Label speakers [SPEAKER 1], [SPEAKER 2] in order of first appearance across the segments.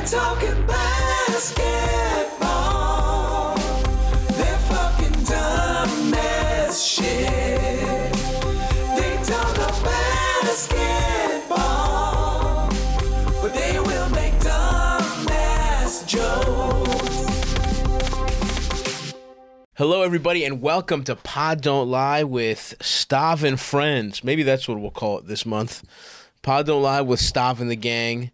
[SPEAKER 1] talking basketball. They're fucking dumb as shit. They don't know basketball, but they will make dumb ass jokes.
[SPEAKER 2] Hello, everybody, and welcome to Pod Don't Lie with Stav and Friends. Maybe that's what we'll call it this month. Pod Don't Lie with Stav and the gang.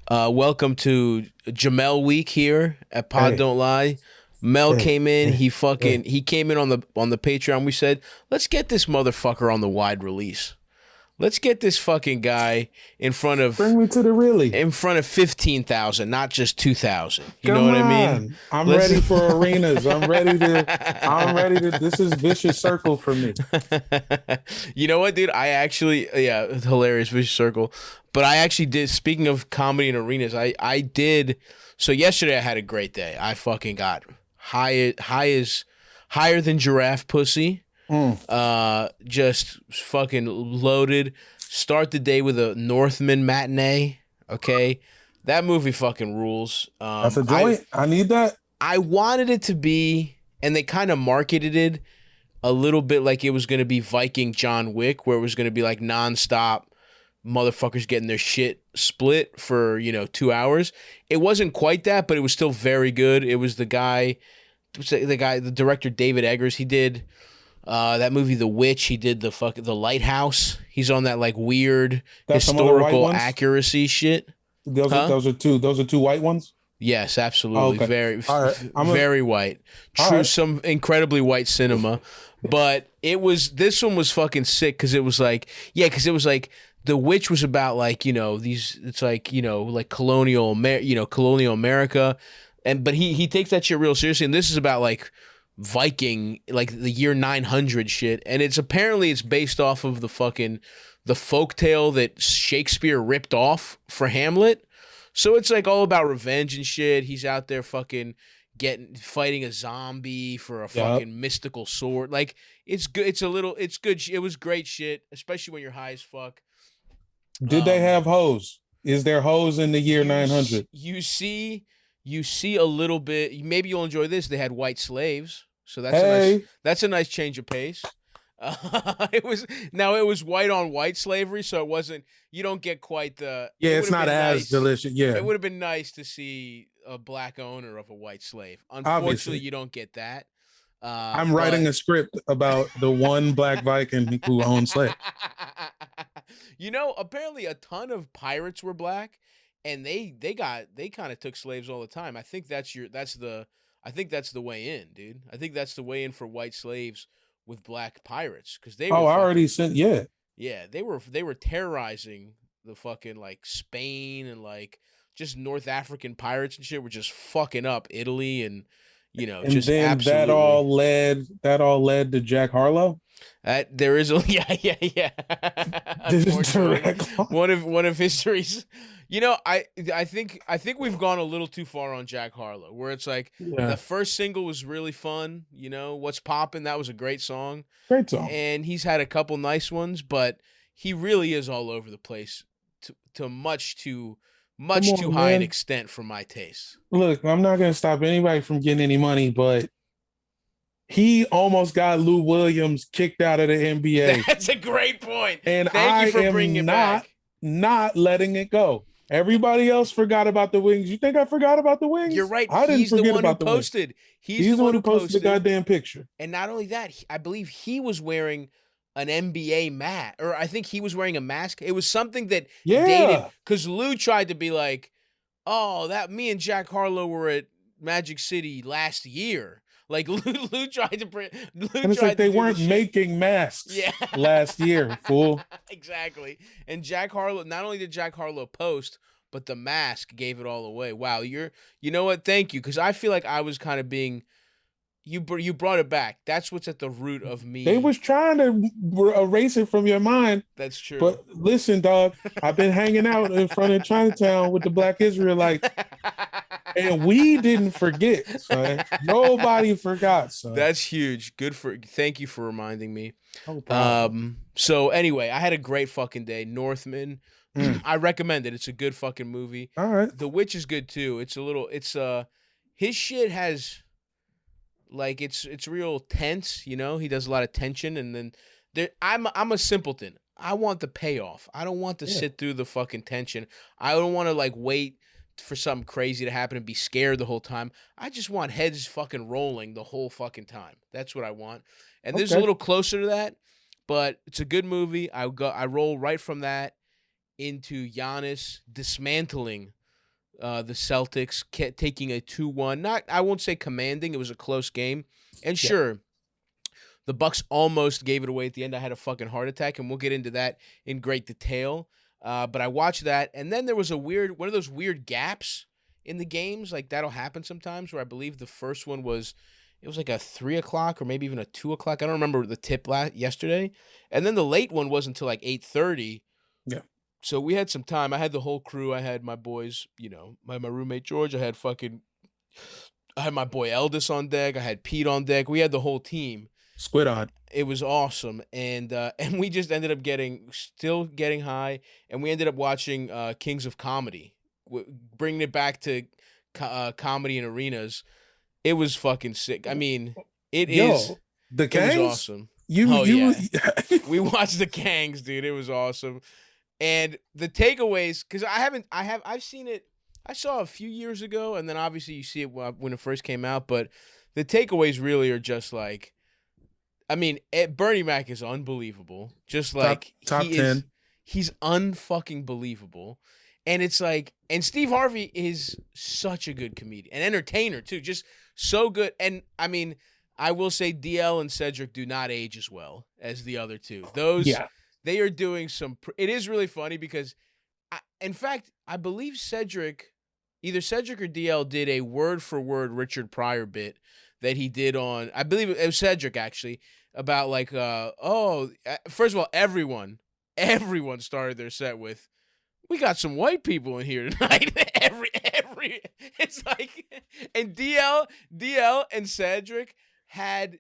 [SPEAKER 2] Welcome to Jamel week here at Pod Don't Lie. Mel came in. He came in on the Patreon. We said, let's get this motherfucker on the wide release. Let's get this fucking guy in front of
[SPEAKER 3] bring me to the really
[SPEAKER 2] in front of 15,000, not just 2,000. You know what I mean?
[SPEAKER 3] I'm ready for arenas. I'm ready to. This is vicious circle for me.
[SPEAKER 2] You know what, dude? I actually, hilarious vicious circle. But I actually did. Speaking of comedy and arenas, I did. So yesterday I had a great day. I fucking got higher than giraffe pussy. Just fucking loaded. Start the day with a Northman matinee. Okay, that movie fucking rules.
[SPEAKER 3] That's a joint. I need that.
[SPEAKER 2] I wanted it to be, and they kind of marketed it a little bit like it was going to be Viking John Wick, where it was going to be like nonstop motherfuckers getting their shit split for 2 hours. It wasn't quite that, but it was still very good. It was the director David Eggers. He did. That movie, The Witch, he did the Lighthouse. He's on that like weird historical accuracy shit.
[SPEAKER 3] Those are two white ones.
[SPEAKER 2] Yes, absolutely.
[SPEAKER 3] Okay.
[SPEAKER 2] Very white. True, some incredibly white cinema. But this one was fucking sick because it was like The Witch was about like, like colonial America. But he takes that shit real seriously. And this is about like Viking, like the year 900 shit, and it's based off of the folktale that Shakespeare ripped off for Hamlet. So it's like all about revenge and shit. He's out there fucking fighting a zombie for a fucking mystical sword. Like it's good. It's good. It was great shit, especially when you're high as fuck.
[SPEAKER 3] Did they have hoes? Is there hoes in the year 900?
[SPEAKER 2] You see a little bit. Maybe you'll enjoy this. They had white slaves, so that's a nice change of pace. It was white on white slavery, so it wasn't. You don't get quite the. Yeah,
[SPEAKER 3] it's not as delicious. Yeah,
[SPEAKER 2] it would have been nice to see a black owner of a white slave. Unfortunately,
[SPEAKER 3] obviously,
[SPEAKER 2] you don't get that.
[SPEAKER 3] I'm writing a script about the one black Viking who owned slaves.
[SPEAKER 2] Apparently a ton of pirates were black. And they kind of took slaves all the time. I think that's the way in, dude. I think that's the way in for white slaves with black pirates because they.
[SPEAKER 3] Yeah,
[SPEAKER 2] they were terrorizing the fucking like Spain and like just North African pirates and shit were just fucking up Italy and
[SPEAKER 3] and
[SPEAKER 2] just
[SPEAKER 3] then
[SPEAKER 2] absolutely.
[SPEAKER 3] that all led to Jack Harlow.
[SPEAKER 2] There is one of history's. I think we've gone a little too far on Jack Harlow, where it's like the first single was really fun. What's Poppin'? That was a great song.
[SPEAKER 3] Great song.
[SPEAKER 2] And he's had a couple nice ones, but he really is all over the place to much too high an extent for my taste.
[SPEAKER 3] Look, I'm not going to stop anybody from getting any money, but he almost got Lou Williams kicked out of the NBA.
[SPEAKER 2] That's a great point.
[SPEAKER 3] And
[SPEAKER 2] Thank you for bringing it back.
[SPEAKER 3] Not letting it go. Everybody else forgot about the Wings. You think I forgot about the Wings?
[SPEAKER 2] You're right.
[SPEAKER 3] I didn't forget about the
[SPEAKER 2] posted.
[SPEAKER 3] Wings. He's the one who posted the goddamn picture.
[SPEAKER 2] And not only that, I believe he was wearing an NBA mat, or I think he was wearing a mask. It was something that dated, because Lou tried to be like, "Oh, that me and Jack Harlow were at Magic City last year." Like Lou tried to.
[SPEAKER 3] And it's like they weren't making masks last year, fool.
[SPEAKER 2] Exactly. And Jack Harlow. Not only did Jack Harlow post, but the mask gave it all away. Wow, you know what? Thank you, because I feel like I was kind of being. You brought it back. That's what's at the root of me.
[SPEAKER 3] They was trying to erase it from your mind.
[SPEAKER 2] That's true.
[SPEAKER 3] But listen, dog, I've been hanging out in front of Chinatown with the Black Israelites. And we didn't forget, son. Nobody forgot, son.
[SPEAKER 2] That's huge. Thank you for reminding me.
[SPEAKER 3] No problem.
[SPEAKER 2] So anyway, I had a great fucking day. Northman. I recommend it. It's a good fucking movie.
[SPEAKER 3] All right.
[SPEAKER 2] The Witch is good too. His shit has like it's real tense, you know? He does a lot of tension, and then I'm a simpleton. I want the payoff. I don't want to sit through the fucking tension. I don't want to like wait for something crazy to happen and be scared the whole time. I just want heads fucking rolling the whole fucking time. That's what I want. And this is a little closer to that, but it's a good movie. I roll right from that into Giannis dismantling the Celtics, taking a 2-1. I won't say commanding. It was a close game. And sure, the Bucks almost gave it away at the end. I had a fucking heart attack, and we'll get into that in great detail. But I watched that, and then there was one of those weird gaps in the games. Like, that'll happen sometimes, where I believe the first one was like a 3 o'clock or maybe even a 2 o'clock. I don't remember the tip yesterday. And then the late one wasn't until like 8:30.
[SPEAKER 3] Yeah.
[SPEAKER 2] So we had some time. I had the whole crew. I had my boys, you know, my roommate George. I had my boy Eldis on deck. I had Pete on deck. We had the whole team.
[SPEAKER 3] Squid on.
[SPEAKER 2] It was awesome, and we just ended up still getting high, and we ended up watching Kings of Comedy, bringing it back to comedy in arenas. It was fucking sick. I mean, it was awesome. We watched the Kangs, dude. It was awesome, and the takeaways, because I've seen it. I saw it a few years ago, and then obviously you see it when it first came out, but the takeaways really are just like. I mean, Bernie Mac is unbelievable. Just like
[SPEAKER 3] top 10.
[SPEAKER 2] He's unfucking believable. And it's like, and Steve Harvey is such a good comedian, an entertainer too, just so good. And I mean, I will say DL and Cedric do not age as well as the other two. They are doing it is really funny because, in fact, I believe either Cedric or DL did a word for word Richard Pryor bit that he did on, I believe it was Cedric actually, about like, first of all, everyone started their set with, we got some white people in here tonight. It's like, and DL and Cedric had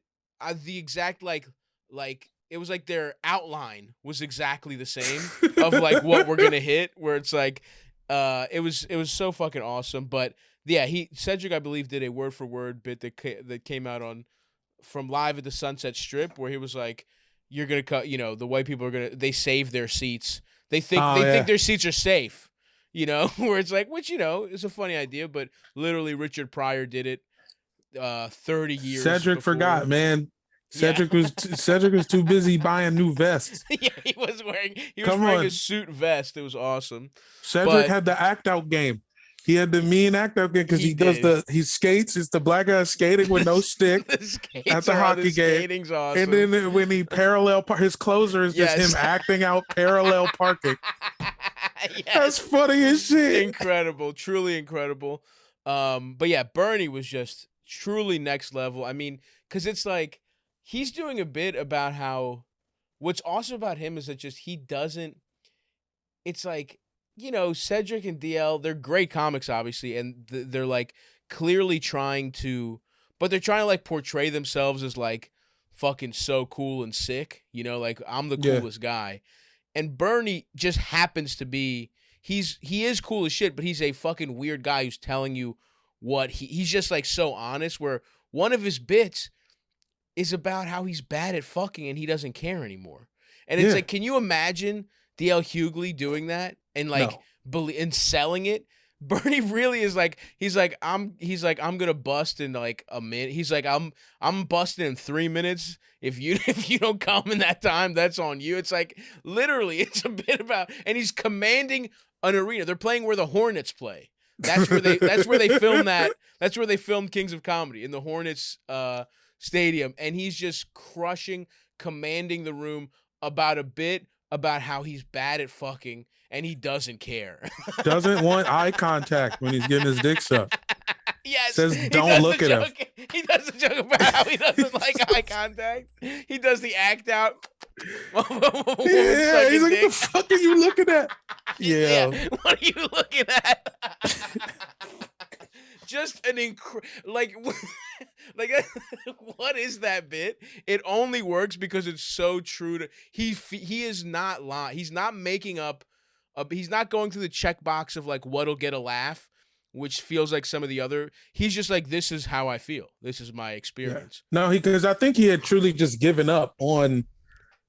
[SPEAKER 2] the exact like it was like their outline was exactly the same of like what we're gonna hit, where it's like, it was so fucking awesome, but. Yeah, Cedric, I believe, did a word for word bit that came out from Live at the Sunset Strip, where he was like, "You're gonna cut, you know, the white people they save their seats. They think their seats are safe, you know." Where it's like, which, you know, is a funny idea, but literally Richard Pryor did it 30 years.
[SPEAKER 3] Cedric
[SPEAKER 2] before.
[SPEAKER 3] Forgot, man. Cedric was too busy buying new vests.
[SPEAKER 2] Yeah, he was wearing a suit vest. It was awesome.
[SPEAKER 3] Cedric had the act out game. He had the mean act out game because he skates. It's the black guy skating with no stick at the hockey game. Awesome. And then when he his closer is just him acting out parallel parking. That's funny as shit.
[SPEAKER 2] Incredible, truly incredible. But yeah, Bernie was just truly next level. I mean, because it's like he's doing a bit about how what's awesome about him is that just he doesn't. It's like. You know, Cedric and DL, they're great comics, obviously, and they're, like, clearly trying to like, portray themselves as, like, fucking so cool and sick, you know, like, I'm the coolest guy. And Bernie just happens to be, he is cool as shit, but he's a fucking weird guy who's telling you what he's just, like, so honest, where one of his bits is about how he's bad at fucking and he doesn't care anymore. And it's like, can you imagine DL Hughley doing that? And like and selling it, Bernie really is like I'm gonna bust in like a minute. He's like I'm busting in 3 minutes. If you don't come in that time, that's on you. It's like literally it's a bit about, and he's commanding an arena. They're playing where the Hornets play. That's where they filmed that. That's where they filmed Kings of Comedy, in the Hornets stadium, and he's just commanding the room about a bit about how he's bad at fucking. And he doesn't care.
[SPEAKER 3] Doesn't want eye contact when he's getting his dick sucked.
[SPEAKER 2] Yes.
[SPEAKER 3] Says don't look at him.
[SPEAKER 2] He does a joke about how he doesn't like eye contact. He does the act out.
[SPEAKER 3] Yeah, he's like, what the fuck are you looking at? Yeah.
[SPEAKER 2] What are you looking at? just an like what is that bit? It only works because it's so true to he is not lying. He's not making up. He's not going through the checkbox of like what'll get a laugh, which feels like some of the other. He's just like, this is how I feel. This is my experience.
[SPEAKER 3] Yeah. No, because I think he had truly just given up on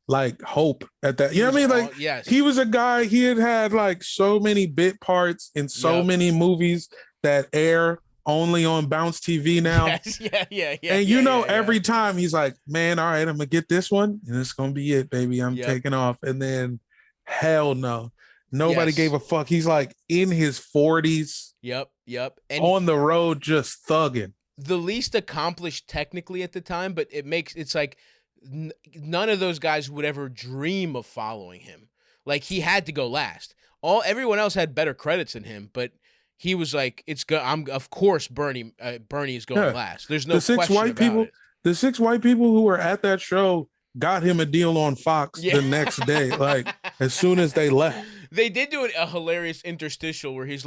[SPEAKER 3] like hope at that. You know what I mean? Like,
[SPEAKER 2] yes.
[SPEAKER 3] He was a guy. He had like so many bit parts in so many movies that air only on Bounce TV now.
[SPEAKER 2] Yes, yeah.
[SPEAKER 3] And every time he's like, man, all right, I'm gonna get this one, and it's gonna be it, baby. I'm taking off. And then, hell no. Nobody gave a fuck. He's like in his 40s.
[SPEAKER 2] Yep. And
[SPEAKER 3] on the road, just thugging.
[SPEAKER 2] The least accomplished technically at the time, but it's like none of those guys would ever dream of following him. Like, he had to go last. Everyone else had better credits than him, but he was like, of course Bernie is going last. There's no question about it.
[SPEAKER 3] The 6 white people who were at that show got him a deal on Fox the next day, like as soon as they left.
[SPEAKER 2] They did do a hilarious interstitial where he's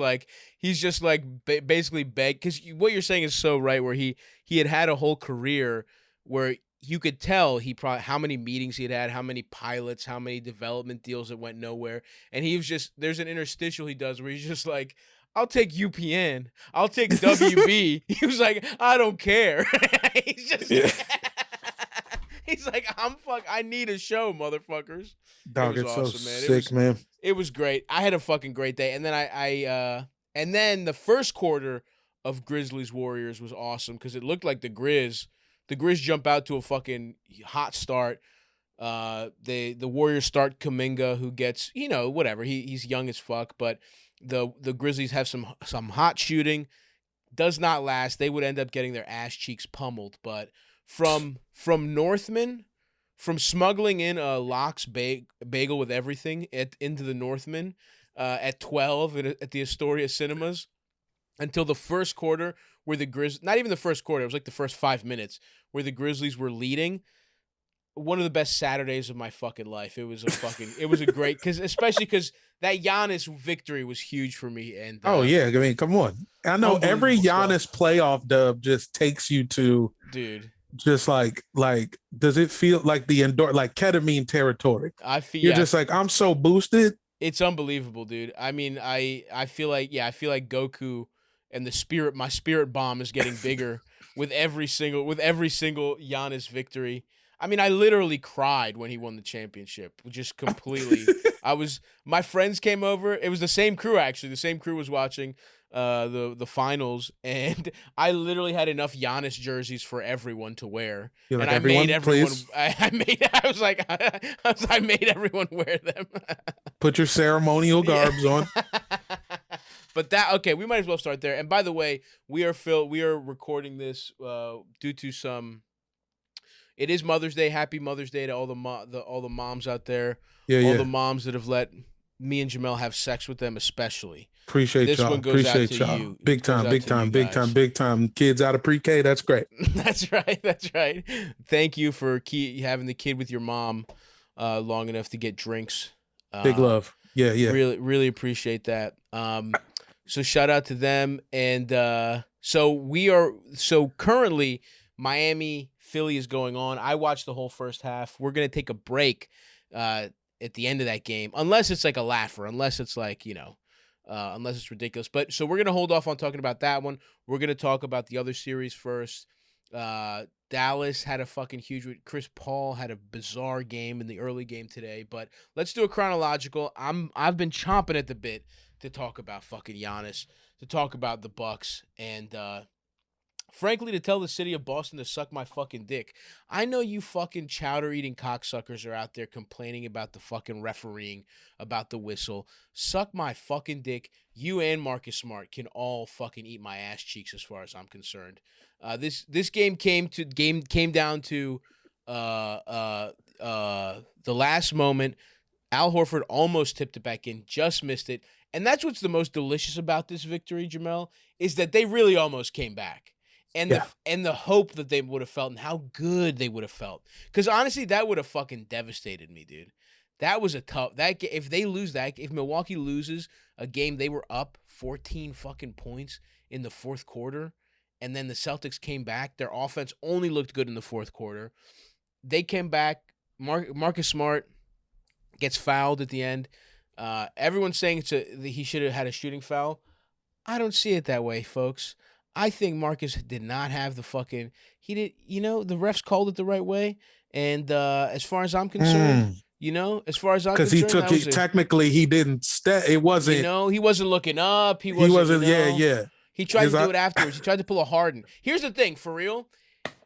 [SPEAKER 2] just like basically begged, because what you're saying is so right, where he had a whole career where you could tell how many meetings he had, how many pilots, how many development deals that went nowhere. And he was just, there's an interstitial he does where he's just like, I'll take UPN, I'll take WB. He was like, I don't care. He's just he's like, I need a show, motherfuckers.
[SPEAKER 3] Dog, it's awesome, so sick, man.
[SPEAKER 2] It was great. I had a fucking great day. And then and then the first quarter of Grizzlies Warriors was awesome because it looked like the Grizz jump out to a fucking hot start. The Warriors start Kuminga, who gets, whatever. He's young as fuck, but the Grizzlies have some hot shooting. Does not last. They would end up getting their ass cheeks pummeled, but from Northman, from smuggling in a Lox bagel with everything into the Northman at 12 at the Astoria Cinemas until the first quarter where the Grizz, not even the first quarter, it was like the first 5 minutes where the Grizzlies were leading. One of the best Saturdays of my fucking life. It was a great, especially because that Giannis victory was huge for me. And
[SPEAKER 3] I mean, come on. I know every Giannis playoff dub just takes you to,
[SPEAKER 2] dude.
[SPEAKER 3] Just like, does it feel like like ketamine territory? You're just like, I'm so boosted.
[SPEAKER 2] It's unbelievable, dude. I mean, I feel like Goku and my spirit bomb is getting bigger with every single Giannis victory. I mean, I literally cried when he won the championship, just completely. My friends came over. It was the same crew, actually. The same crew was watching the finals, and I literally had enough Giannis jerseys for everyone to wear.
[SPEAKER 3] You're
[SPEAKER 2] and
[SPEAKER 3] like,
[SPEAKER 2] I made everyone.
[SPEAKER 3] Please?
[SPEAKER 2] I made everyone wear them.
[SPEAKER 3] Put your ceremonial garbs on.
[SPEAKER 2] But we might as well start there. And by the way, we are recording this due to some. It is Mother's Day. Happy Mother's Day to all the moms out there. All the moms that have let me and Jamel have sex with them, especially.
[SPEAKER 3] Appreciate
[SPEAKER 2] this
[SPEAKER 3] y'all.
[SPEAKER 2] One goes
[SPEAKER 3] Appreciate
[SPEAKER 2] out to
[SPEAKER 3] y'all.
[SPEAKER 2] you.
[SPEAKER 3] Big time. Kids out of pre-K. That's great.
[SPEAKER 2] That's right. Thank you for having the kid with your mom long enough to get drinks.
[SPEAKER 3] Big love. Yeah.
[SPEAKER 2] Really, really appreciate that. So shout out to them. And so currently Miami, Philly is going on. I watched the whole first half. We're going to take a break at the end of that game, unless it's like a laugher, unless it's like, unless it's ridiculous. But so we're going to hold off on talking about that one. We're going to talk about the other series first. Dallas had a fucking huge, Chris Paul had a bizarre game in the early game today, but let's do a chronological. I've been chomping at the bit to talk about fucking Giannis, to talk about the Bucks, and frankly, to tell the city of Boston to suck my fucking dick. I know you fucking chowder-eating cocksuckers are out there complaining about the fucking refereeing, about the whistle. Suck my fucking dick. You and Marcus Smart can all fucking eat my ass cheeks as far as I'm concerned. This game came down to the last moment. Al Horford almost tipped it back in, just missed it. And that's what's the most delicious about this victory, Jamel, is that they really almost came back. And the hope that they would have felt and how good they would have felt. Because honestly, that would have fucking devastated me, dude. That was a tough. If they lose that, if Milwaukee loses a game they were up 14 fucking points in the fourth quarter, and then the Celtics came back. Their offense only looked good in the fourth quarter. They came back. Marcus Smart gets fouled at the end. Everyone's saying he should have had a shooting foul. I don't see it that way, folks. I think Marcus did not have the fucking. He did. The refs called it the right way, and as far as I'm concerned, as far as I'm concerned,
[SPEAKER 3] because he took it. Technically, he didn't step. It wasn't.
[SPEAKER 2] He wasn't looking up. He wasn't.
[SPEAKER 3] Yeah.
[SPEAKER 2] He tried to do it afterwards. He tried to pull a Harden. Here's the thing, for real.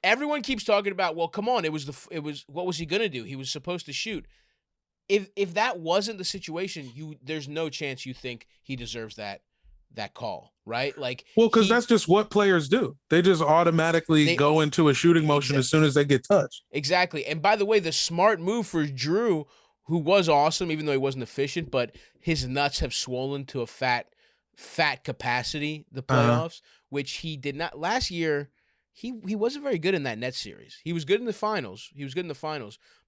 [SPEAKER 2] Everyone keeps talking about, well, come on, it was what was he gonna do? He was supposed to shoot. If that wasn't the situation, there's no chance you think he deserves that call, right?
[SPEAKER 3] Because that's just what players do. They just automatically go into a shooting motion as soon as they get touched.
[SPEAKER 2] Exactly. And by the way, the smart move for Drew, who was awesome, even though he wasn't efficient, but his nuts have swollen to a fat capacity, the playoffs, which he did not last year. He wasn't very good in that Nets series. He was good in the finals.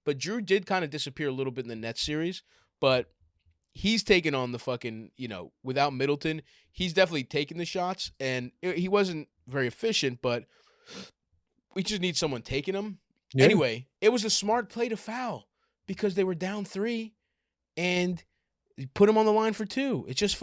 [SPEAKER 2] But Drew did kind of disappear a little bit in the Nets series. But he's taken on the fucking, without Middleton, he's definitely taking the shots. And he wasn't very efficient, but we just need someone taking them. Yeah. Anyway, it was a smart play to foul because they were down 3 and put him on the line for 2. It's just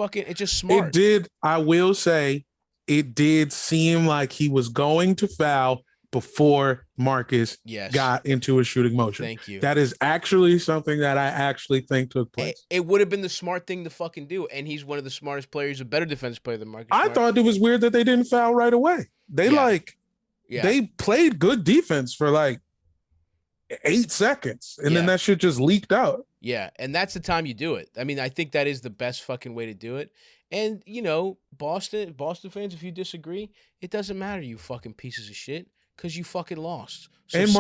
[SPEAKER 2] smart.
[SPEAKER 3] It did, I will say, it did seem like he was going to foul before Marcus got into a shooting motion.
[SPEAKER 2] Thank you.
[SPEAKER 3] That is actually something that I actually think took place.
[SPEAKER 2] It would have been the smart thing to fucking do, and he's one of the smartest players, a better defensive player than Marcus
[SPEAKER 3] Smart. I thought it was weird that they didn't foul right away. They played good defense for 8 seconds, and then that shit just leaked out.
[SPEAKER 2] Yeah, and that's the time you do it. I mean, I think that is the best fucking way to do it. And, Boston fans, if you disagree, it doesn't matter, you fucking pieces of shit, because you fucking lost. So
[SPEAKER 3] and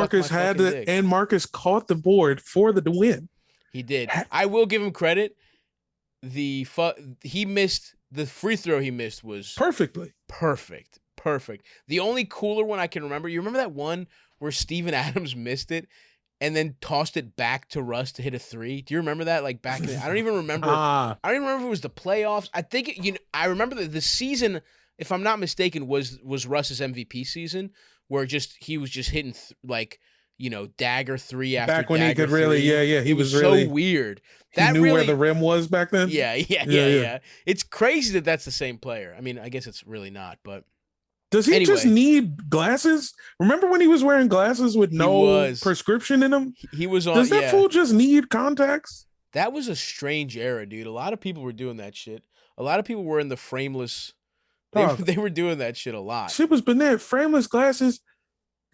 [SPEAKER 3] Marcus caught the board for the win.
[SPEAKER 2] He did. I will give him credit. He missed the free throw he missed was perfect. The only cooler one I can remember, you remember that one where Steven Adams missed it and then tossed it back to Russ to hit a 3? Do you remember that? Back in I don't even remember. I don't even remember if it was the playoffs. I think I remember the season, if I'm not mistaken, was Russ's MVP season, where he was just hitting dagger 3 after
[SPEAKER 3] back when
[SPEAKER 2] dagger
[SPEAKER 3] he could
[SPEAKER 2] 3.
[SPEAKER 3] really he was
[SPEAKER 2] really so weird.
[SPEAKER 3] He knew where the rim was back then.
[SPEAKER 2] Yeah. It's crazy that that's the same player. I mean, I guess it's really not, but.
[SPEAKER 3] Does he just need glasses? Remember when he was wearing glasses with no prescription in them?
[SPEAKER 2] He was on.
[SPEAKER 3] Does that fool just need contacts?
[SPEAKER 2] That was a strange era, dude. A lot of people were doing that shit. A lot of people were in the frameless. They were doing that shit a lot.
[SPEAKER 3] Shit was bananas. Frameless glasses.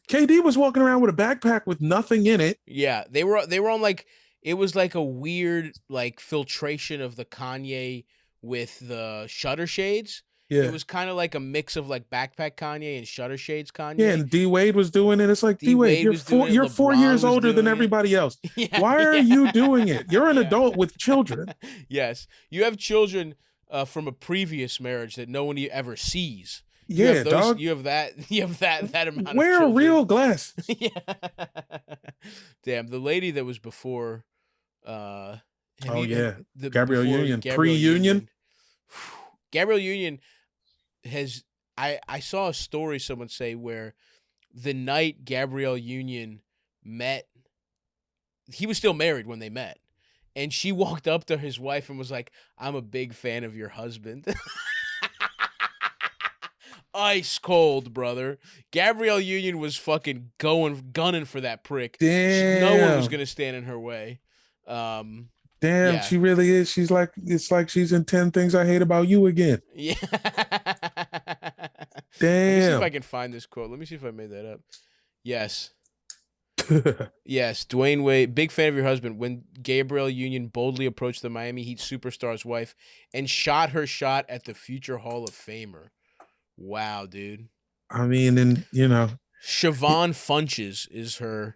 [SPEAKER 3] KD was walking around with a backpack with nothing in it.
[SPEAKER 2] Yeah, they were on it was a weird filtration of the Kanye with the shutter shades. Yeah. It was kind of like a mix of backpack Kanye and shutter shades Kanye.
[SPEAKER 3] Yeah, and D Wade was doing it. It's like D Wade, you're 4 years older than everybody else. Yeah, why are you doing it? You're an adult with children.
[SPEAKER 2] Yes, you have children from a previous marriage that no one ever sees.
[SPEAKER 3] Dog.
[SPEAKER 2] You have that amount.
[SPEAKER 3] Wear a real glass.
[SPEAKER 2] Yeah. Damn, the lady that was before.
[SPEAKER 3] Gabrielle Union, pre-Union.
[SPEAKER 2] Gabrielle Union has. I saw a story someone say where the night Gabrielle Union met, he was still married when they met, and she walked up to his wife and was like, "I'm a big fan of your husband." Ice cold, brother. Gabrielle Union was fucking gunning for that prick.
[SPEAKER 3] Damn.
[SPEAKER 2] No one was gonna stand in her way.
[SPEAKER 3] She really is. It's like she's in 10 Things I Hate About You again.
[SPEAKER 2] Yeah.
[SPEAKER 3] Damn.
[SPEAKER 2] Let me see if I can find this quote. Let me see if I made that up. Yes. Yes, Dwyane Wade, big fan of your husband. When Gabrielle Union boldly approached the Miami Heat superstar's wife and shot her shot at the future Hall of Famer. Wow, dude.
[SPEAKER 3] I mean, and
[SPEAKER 2] Siobhan Funches is her.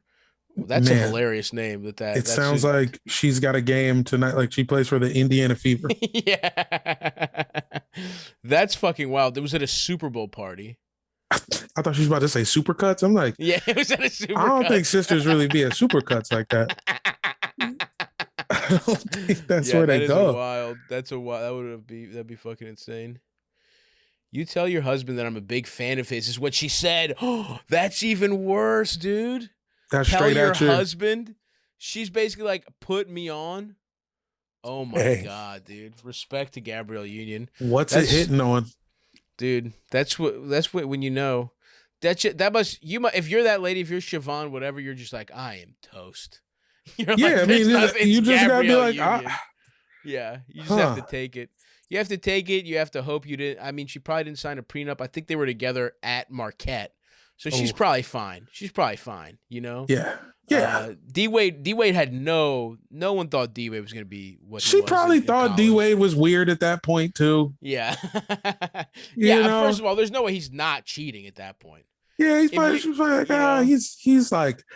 [SPEAKER 2] That's a hilarious name.
[SPEAKER 3] It sounds like she's got a game tonight. Like she plays for the Indiana Fever.
[SPEAKER 2] Yeah, that's fucking wild. It was at a Super Bowl party.
[SPEAKER 3] I thought she was about to say Supercuts. I'm like,
[SPEAKER 2] yeah, it was at a Super.
[SPEAKER 3] I don't think sisters really be at Supercuts like that. don't think that's where they go.
[SPEAKER 2] Wild. That'd be fucking insane. You tell your husband that I'm a big fan of his, is what she said. Oh, that's even worse, dude.
[SPEAKER 3] That's
[SPEAKER 2] tell
[SPEAKER 3] straight
[SPEAKER 2] your
[SPEAKER 3] at you.
[SPEAKER 2] husband. She's basically like, put me on. Oh my God, dude. Respect to Gabrielle Union.
[SPEAKER 3] What's it hitting on?
[SPEAKER 2] Dude, that's what when you know. If you're that lady, if you're Siobhan, whatever, you're just like, I am toast. You're
[SPEAKER 3] yeah, I mean, you just gotta be like,
[SPEAKER 2] yeah, you just have to take it. You have to take it. You have to hope you didn't. I mean, she probably didn't sign a prenup. I think they were together at Marquette, so she's probably fine. You know.
[SPEAKER 3] Yeah. Yeah.
[SPEAKER 2] D-Wade had no one thought D-Wade was going to be what
[SPEAKER 3] she probably thought D-Wade was weird at that point too.
[SPEAKER 2] Yeah. Yeah. First of all, there's no way he's not cheating at that point.
[SPEAKER 3] Yeah, he's probably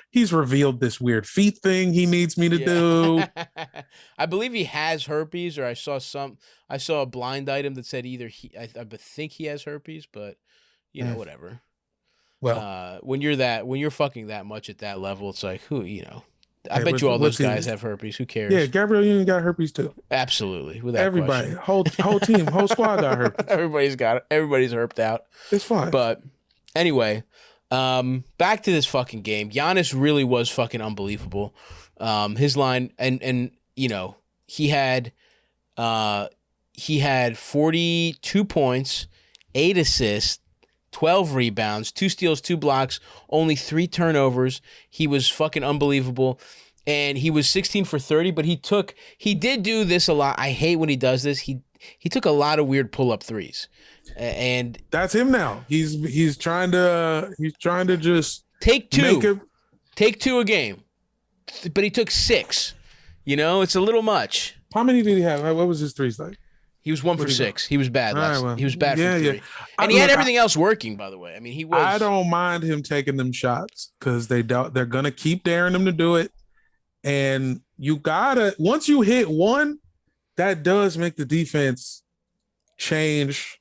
[SPEAKER 3] he's revealed this weird feet thing he needs me to do.
[SPEAKER 2] I believe he has herpes, or I saw a blind item that said either I think he has herpes, but whatever. Well, when you're fucking that much at that level, it's like, I bet you all those guys have herpes. Who cares?
[SPEAKER 3] Yeah, Gabrielle Union got herpes too.
[SPEAKER 2] Absolutely, without
[SPEAKER 3] everybody,
[SPEAKER 2] question.
[SPEAKER 3] whole team, whole squad got herpes.
[SPEAKER 2] Everybody's got it. Everybody's herped out.
[SPEAKER 3] It's fine.
[SPEAKER 2] But anyway, back to this fucking game. Giannis really was fucking unbelievable. His line and he had 42 points, 8 assists, 12 rebounds, 2 steals, 2 blocks, only 3 turnovers. He was fucking unbelievable. And he was 16 for 30, but he did do this a lot. I hate when he does this. He took a lot of weird pull-up threes. And
[SPEAKER 3] that's him now. He's trying to just
[SPEAKER 2] take 2. Take 2 a game. But he took 6. It's a little much.
[SPEAKER 3] How many did he have? What was his threes like?
[SPEAKER 2] He was 1 for 6. He was bad. He was bad for 3.
[SPEAKER 3] Yeah.
[SPEAKER 2] And he had everything else working, by the way. I mean, he was.
[SPEAKER 3] I don't mind him taking them shots because they're gonna keep daring him to do it. And you gotta, once you hit one, that does make the defense change.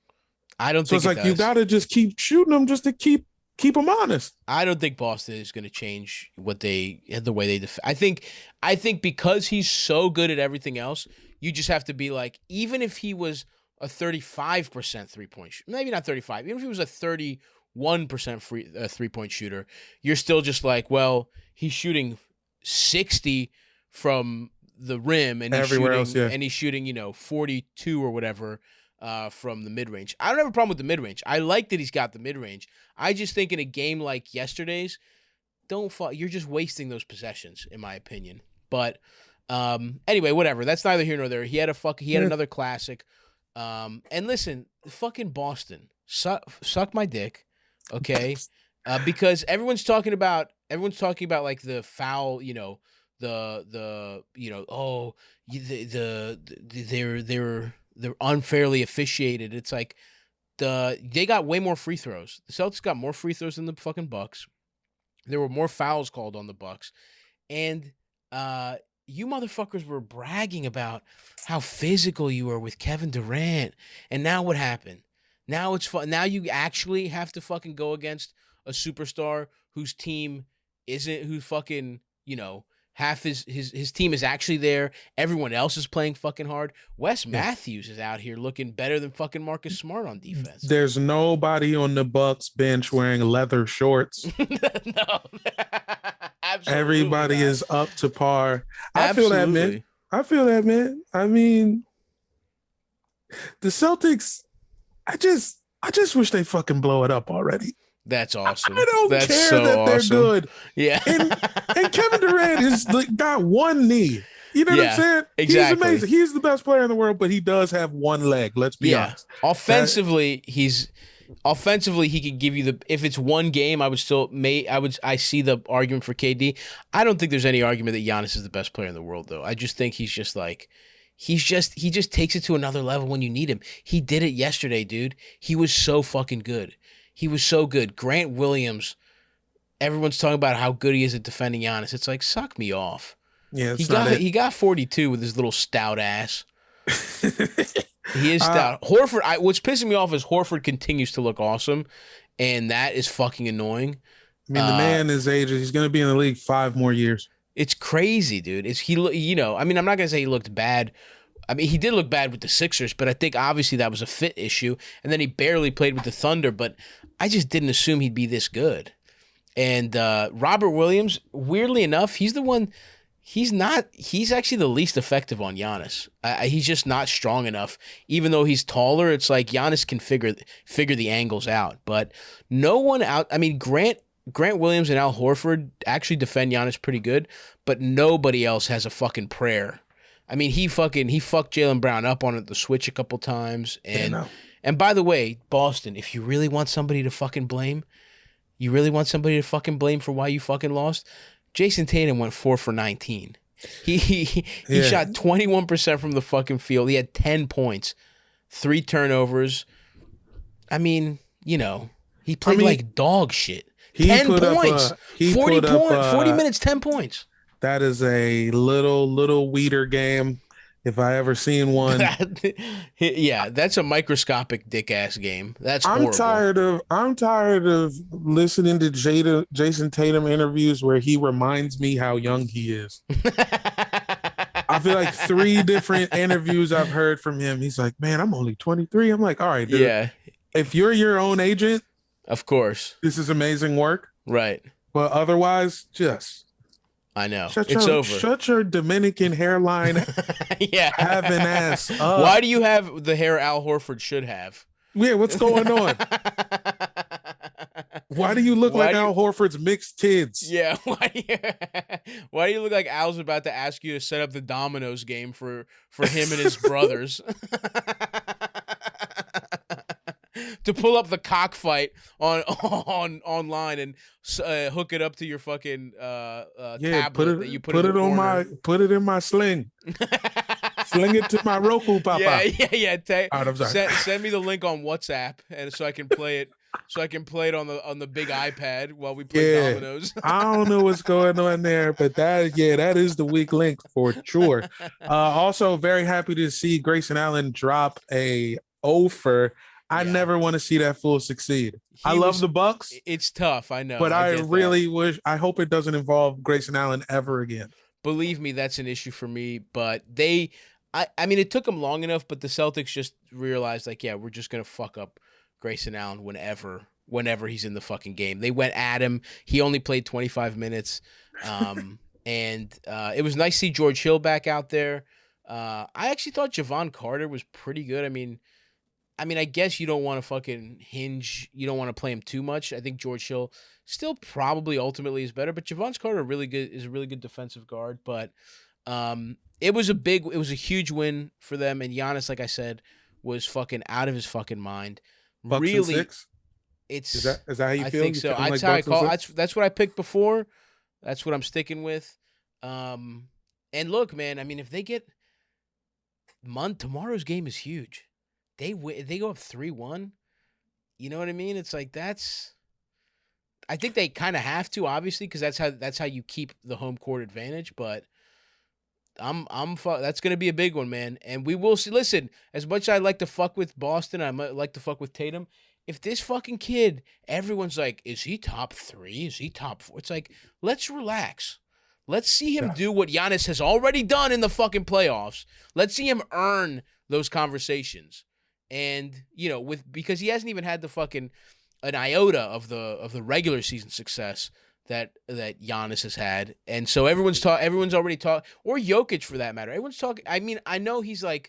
[SPEAKER 2] I don't think
[SPEAKER 3] so. It's like you gotta just keep shooting them just to keep them honest.
[SPEAKER 2] I don't think Boston is going to change the way they defend. I think because he's so good at everything else, you just have to be like, even if he was a 35% 3-point shooter, maybe not 35, even if he was a 31% 3-point shooter, you're still just like, well, he's shooting 60 from the rim and he's shooting 42 or whatever from the mid-range. I don't have a problem with the mid-range. I like that he's got the mid-range. I just think in a game like yesterday's, you're just wasting those possessions, in my opinion. But anyway, whatever. That's neither here nor there. He had another classic. And listen, fucking Boston, suck my dick, okay? Because everyone's talking about like the foul, they're unfairly officiated. It's like they got way more free throws. The Celtics got more free throws than the fucking Bucks. There were more fouls called on the Bucks, and you motherfuckers were bragging about how physical you were with Kevin Durant. And now what happened? Now it's fun. Now you actually have to fucking go against a superstar whose team isn't, who fucking half his team is actually there. Everyone else is playing fucking hard. Wes Matthews is out here looking better than fucking Marcus Smart on defense.
[SPEAKER 3] There's nobody on the Bucks bench wearing leather shorts.
[SPEAKER 2] No. Absolutely
[SPEAKER 3] Everybody is up to par. I
[SPEAKER 2] Absolutely.
[SPEAKER 3] feel that, man. I mean, the Celtics, I just wish they fucking blow it up already.
[SPEAKER 2] That's awesome.
[SPEAKER 3] I don't
[SPEAKER 2] That's
[SPEAKER 3] care
[SPEAKER 2] so
[SPEAKER 3] that they're
[SPEAKER 2] awesome.
[SPEAKER 3] good.
[SPEAKER 2] Yeah.
[SPEAKER 3] And Kevin Durant has got one knee. You know what I'm saying?
[SPEAKER 2] Exactly.
[SPEAKER 3] He's amazing. He's the best player in the world, but he does have one leg. Let's be honest.
[SPEAKER 2] Offensively, he could give you if it's one game, I see the argument for KD. I don't think there's any argument that Giannis is the best player in the world, though. I just think he just takes it to another level when you need him. He did it yesterday, dude. He was so fucking good. He was so good. Grant Williams, everyone's talking about how good he is at defending Giannis. It's like, suck me off.
[SPEAKER 3] Yeah,
[SPEAKER 2] he got 42 with his little stout ass. He is stout. Horford, what's pissing me off is Horford continues to look awesome, and that is fucking annoying.
[SPEAKER 3] I mean, the man is aged. He's going to be in the league 5 more years.
[SPEAKER 2] It's crazy, dude. I mean, I'm not gonna say he looked bad. I mean, he did look bad with the Sixers, but I think obviously that was a fit issue. And then he barely played with the Thunder, but I just didn't assume he'd be this good. And Robert Williams, weirdly enough, he's the one. He's actually the least effective on Giannis. He's just not strong enough. Even though he's taller, it's like Giannis can figure the angles out. But no one out. I mean, Grant Williams and Al Horford actually defend Giannis pretty good, but nobody else has a fucking prayer. I mean, he fucked Jalen Brown up on the switch a couple times. And by the way, Boston, if you really want somebody to fucking blame, for why you fucking lost, Jason Tatum went 4 for 19. He shot 21% from the fucking field. He had 10 points, 3 turnovers. I mean, he played like dog shit. 10 points. 40 minutes, 10 points.
[SPEAKER 3] That is a little weeder game, if I ever seen one.
[SPEAKER 2] Yeah, that's a microscopic dick ass game. That's horrible.
[SPEAKER 3] I'm tired of listening to Jason Tatum interviews where he reminds me how young he is. I feel like 3 different interviews I've heard from him. He's like, "Man, I'm only 23." I'm like, "All right, dude.
[SPEAKER 2] Yeah.
[SPEAKER 3] If you're your own agent,
[SPEAKER 2] of course,
[SPEAKER 3] this is amazing work,
[SPEAKER 2] right?
[SPEAKER 3] But otherwise, just."
[SPEAKER 2] I know.
[SPEAKER 3] It's over. Shut your Dominican hairline having ass up.
[SPEAKER 2] Why do you have the hair Al Horford should have?
[SPEAKER 3] Yeah, what's going on? Why do you look like Al Horford's mixed kids?
[SPEAKER 2] Yeah, why do you look like Al's about to ask you to set up the dominoes game for him and his brothers? To pull up the cockfight online and hook it up to your fucking tablet that you put
[SPEAKER 3] it in my sling. Sling it to my Roku, Papa.
[SPEAKER 2] Yeah.
[SPEAKER 3] I'm sorry.
[SPEAKER 2] Send me the link on WhatsApp, and so I can play it. So I can play it on the big iPad while we play dominoes.
[SPEAKER 3] I don't know what's going on there, but that is the weak link for sure. Also, very happy to see Grayson Allen drop a offer. I never want to see that fool succeed. I love the Bucks.
[SPEAKER 2] It's tough, I know.
[SPEAKER 3] But I really I hope it doesn't involve Grayson Allen ever again.
[SPEAKER 2] Believe me, that's an issue for me. But I mean, it took them long enough, but the Celtics just realized, like, we're just going to fuck up Grayson Allen whenever he's in the fucking game. They went at him. He only played 25 minutes. And it was nice to see George Hill back out there. I actually thought Javon Carter was pretty good. I mean, I guess you don't want to fucking hinge. You don't want to play him too much. I think George Hill still probably ultimately is better, but Javon Carter is a really good defensive guard. But it was a huge win for them. And Giannis, like I said, was fucking out of his fucking mind.
[SPEAKER 3] Bucks
[SPEAKER 2] really,
[SPEAKER 3] and 6? Is that how you feel?
[SPEAKER 2] I think so. That's how I call. That's what I picked before. That's what I'm sticking with. And look, man. I mean, if they get tomorrow's game is huge. They go up 3-1. You know what I mean? It's like I think they kind of have to, obviously, because that's how you keep the home court advantage. But that's gonna be a big one, man. And we will see. Listen, as much as I like to fuck with Boston, I might like to fuck with Tatum. If this fucking kid, everyone's like, is he top 3? Is he top 4? It's like, let's relax. Let's see him do what Giannis has already done in the fucking playoffs. Let's see him earn those conversations. And, because he hasn't even had the fucking an iota of the regular season success that Giannis has had. And so everyone's already talking, or Jokic for that matter. Everyone's talking. I mean, I know he's a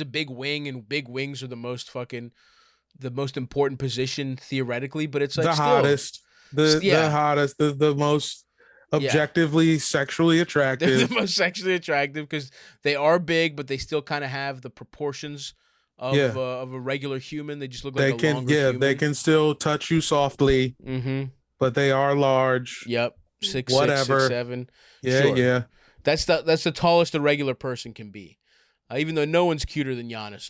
[SPEAKER 2] big wing, and big wings are the most important position theoretically, but it's like
[SPEAKER 3] the hottest, the most objectively sexually attractive.
[SPEAKER 2] They're the most sexually attractive because they are big, but they still kind of have the proportions of a regular human. They just look like a longer human.
[SPEAKER 3] They can still touch you softly, but they are large.
[SPEAKER 2] Yep, 6'6", 6'7".
[SPEAKER 3] Yeah,
[SPEAKER 2] sure.
[SPEAKER 3] Yeah.
[SPEAKER 2] That's the tallest a regular person can be. Even though no one's cuter than Giannis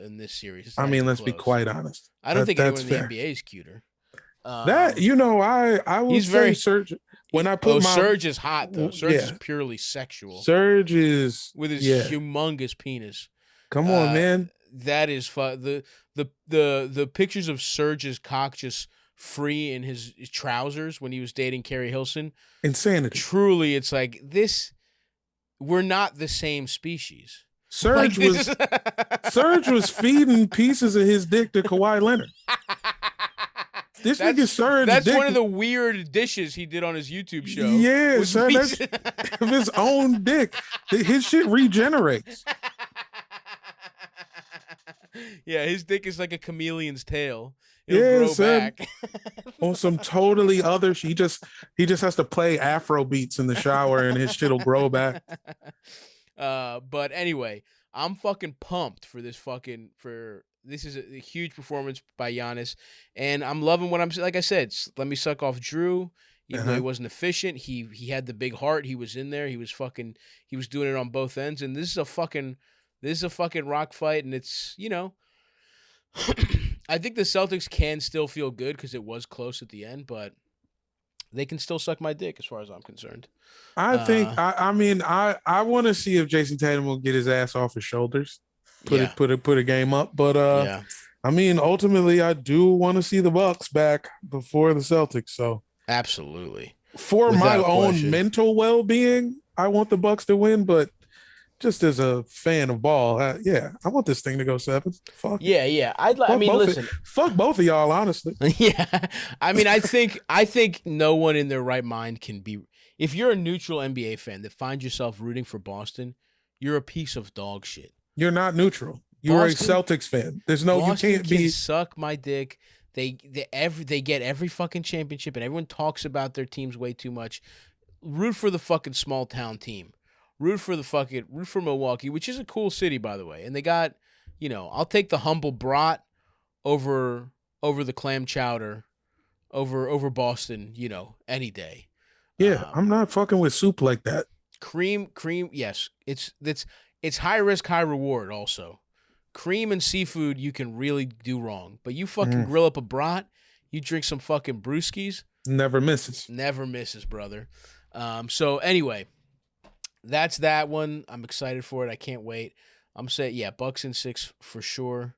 [SPEAKER 2] in this series.
[SPEAKER 3] I mean, let's be quite honest.
[SPEAKER 2] I don't think anyone in the NBA is cuter.
[SPEAKER 3] I would say Serge. When I put
[SPEAKER 2] Serge is hot though. Serge is purely sexual.
[SPEAKER 3] Serge is
[SPEAKER 2] with his humongous penis.
[SPEAKER 3] Come on, man.
[SPEAKER 2] That is the pictures of Serge's cock just free in his trousers when he was dating Carrie Hilson.
[SPEAKER 3] Insanity.
[SPEAKER 2] Truly, it's like this. We're not the same species.
[SPEAKER 3] Serge was feeding pieces of his dick to Kawhi Leonard. Nigga Serge.
[SPEAKER 2] That's one of the weird dishes he did on his YouTube show.
[SPEAKER 3] Yeah, sir. That's of his own dick. His shit regenerates.
[SPEAKER 2] Yeah, his dick is like a chameleon's tail. It'll grow back.
[SPEAKER 3] On some totally other shit. He just has to play Afro beats in the shower and his shit'll grow back.
[SPEAKER 2] But anyway, I'm fucking pumped for this this is a huge performance by Giannis, and I'm loving what I'm like. I said, let me suck off Drew. Even though he wasn't efficient, he had the big heart. He was in there. He was doing it on both ends. And this is a fucking rock fight. And it's, I think the Celtics can still feel good because it was close at the end, but they can still suck my dick as far as I'm concerned.
[SPEAKER 3] I think. I want to see if Jason Tatum will get his ass off his shoulders. Put a game up, but ultimately I do want to see the Bucks back before the Celtics. So
[SPEAKER 2] absolutely,
[SPEAKER 3] for my own mental well-being, I want the Bucks to win. But just as a fan of ball, I want this thing to go 7. Fuck
[SPEAKER 2] yeah. Listen,
[SPEAKER 3] fuck both of y'all, honestly.
[SPEAKER 2] Yeah, I think no one in their right mind can be. If you're a neutral NBA fan that finds yourself rooting for Boston, you're a piece of dog shit.
[SPEAKER 3] You're not neutral. You're a Celtics fan. There's no
[SPEAKER 2] Boston
[SPEAKER 3] you can't be
[SPEAKER 2] suck my dick. They get every fucking championship, and everyone talks about their teams way too much. Root for the fucking small town team. Root for Milwaukee, which is a cool city, by the way. And they got, I'll take the humble brat over the clam chowder, over Boston, any day.
[SPEAKER 3] Yeah, I'm not fucking with soup like that.
[SPEAKER 2] Cream. Yes, it's high risk, high reward. Also, cream and seafood you can really do wrong, but you fucking grill up a brat, you drink some fucking brewskis.
[SPEAKER 3] Never misses,
[SPEAKER 2] brother. So anyway, that's that one. I'm excited for it. I can't wait. I'm saying, Bucks in 6 for sure.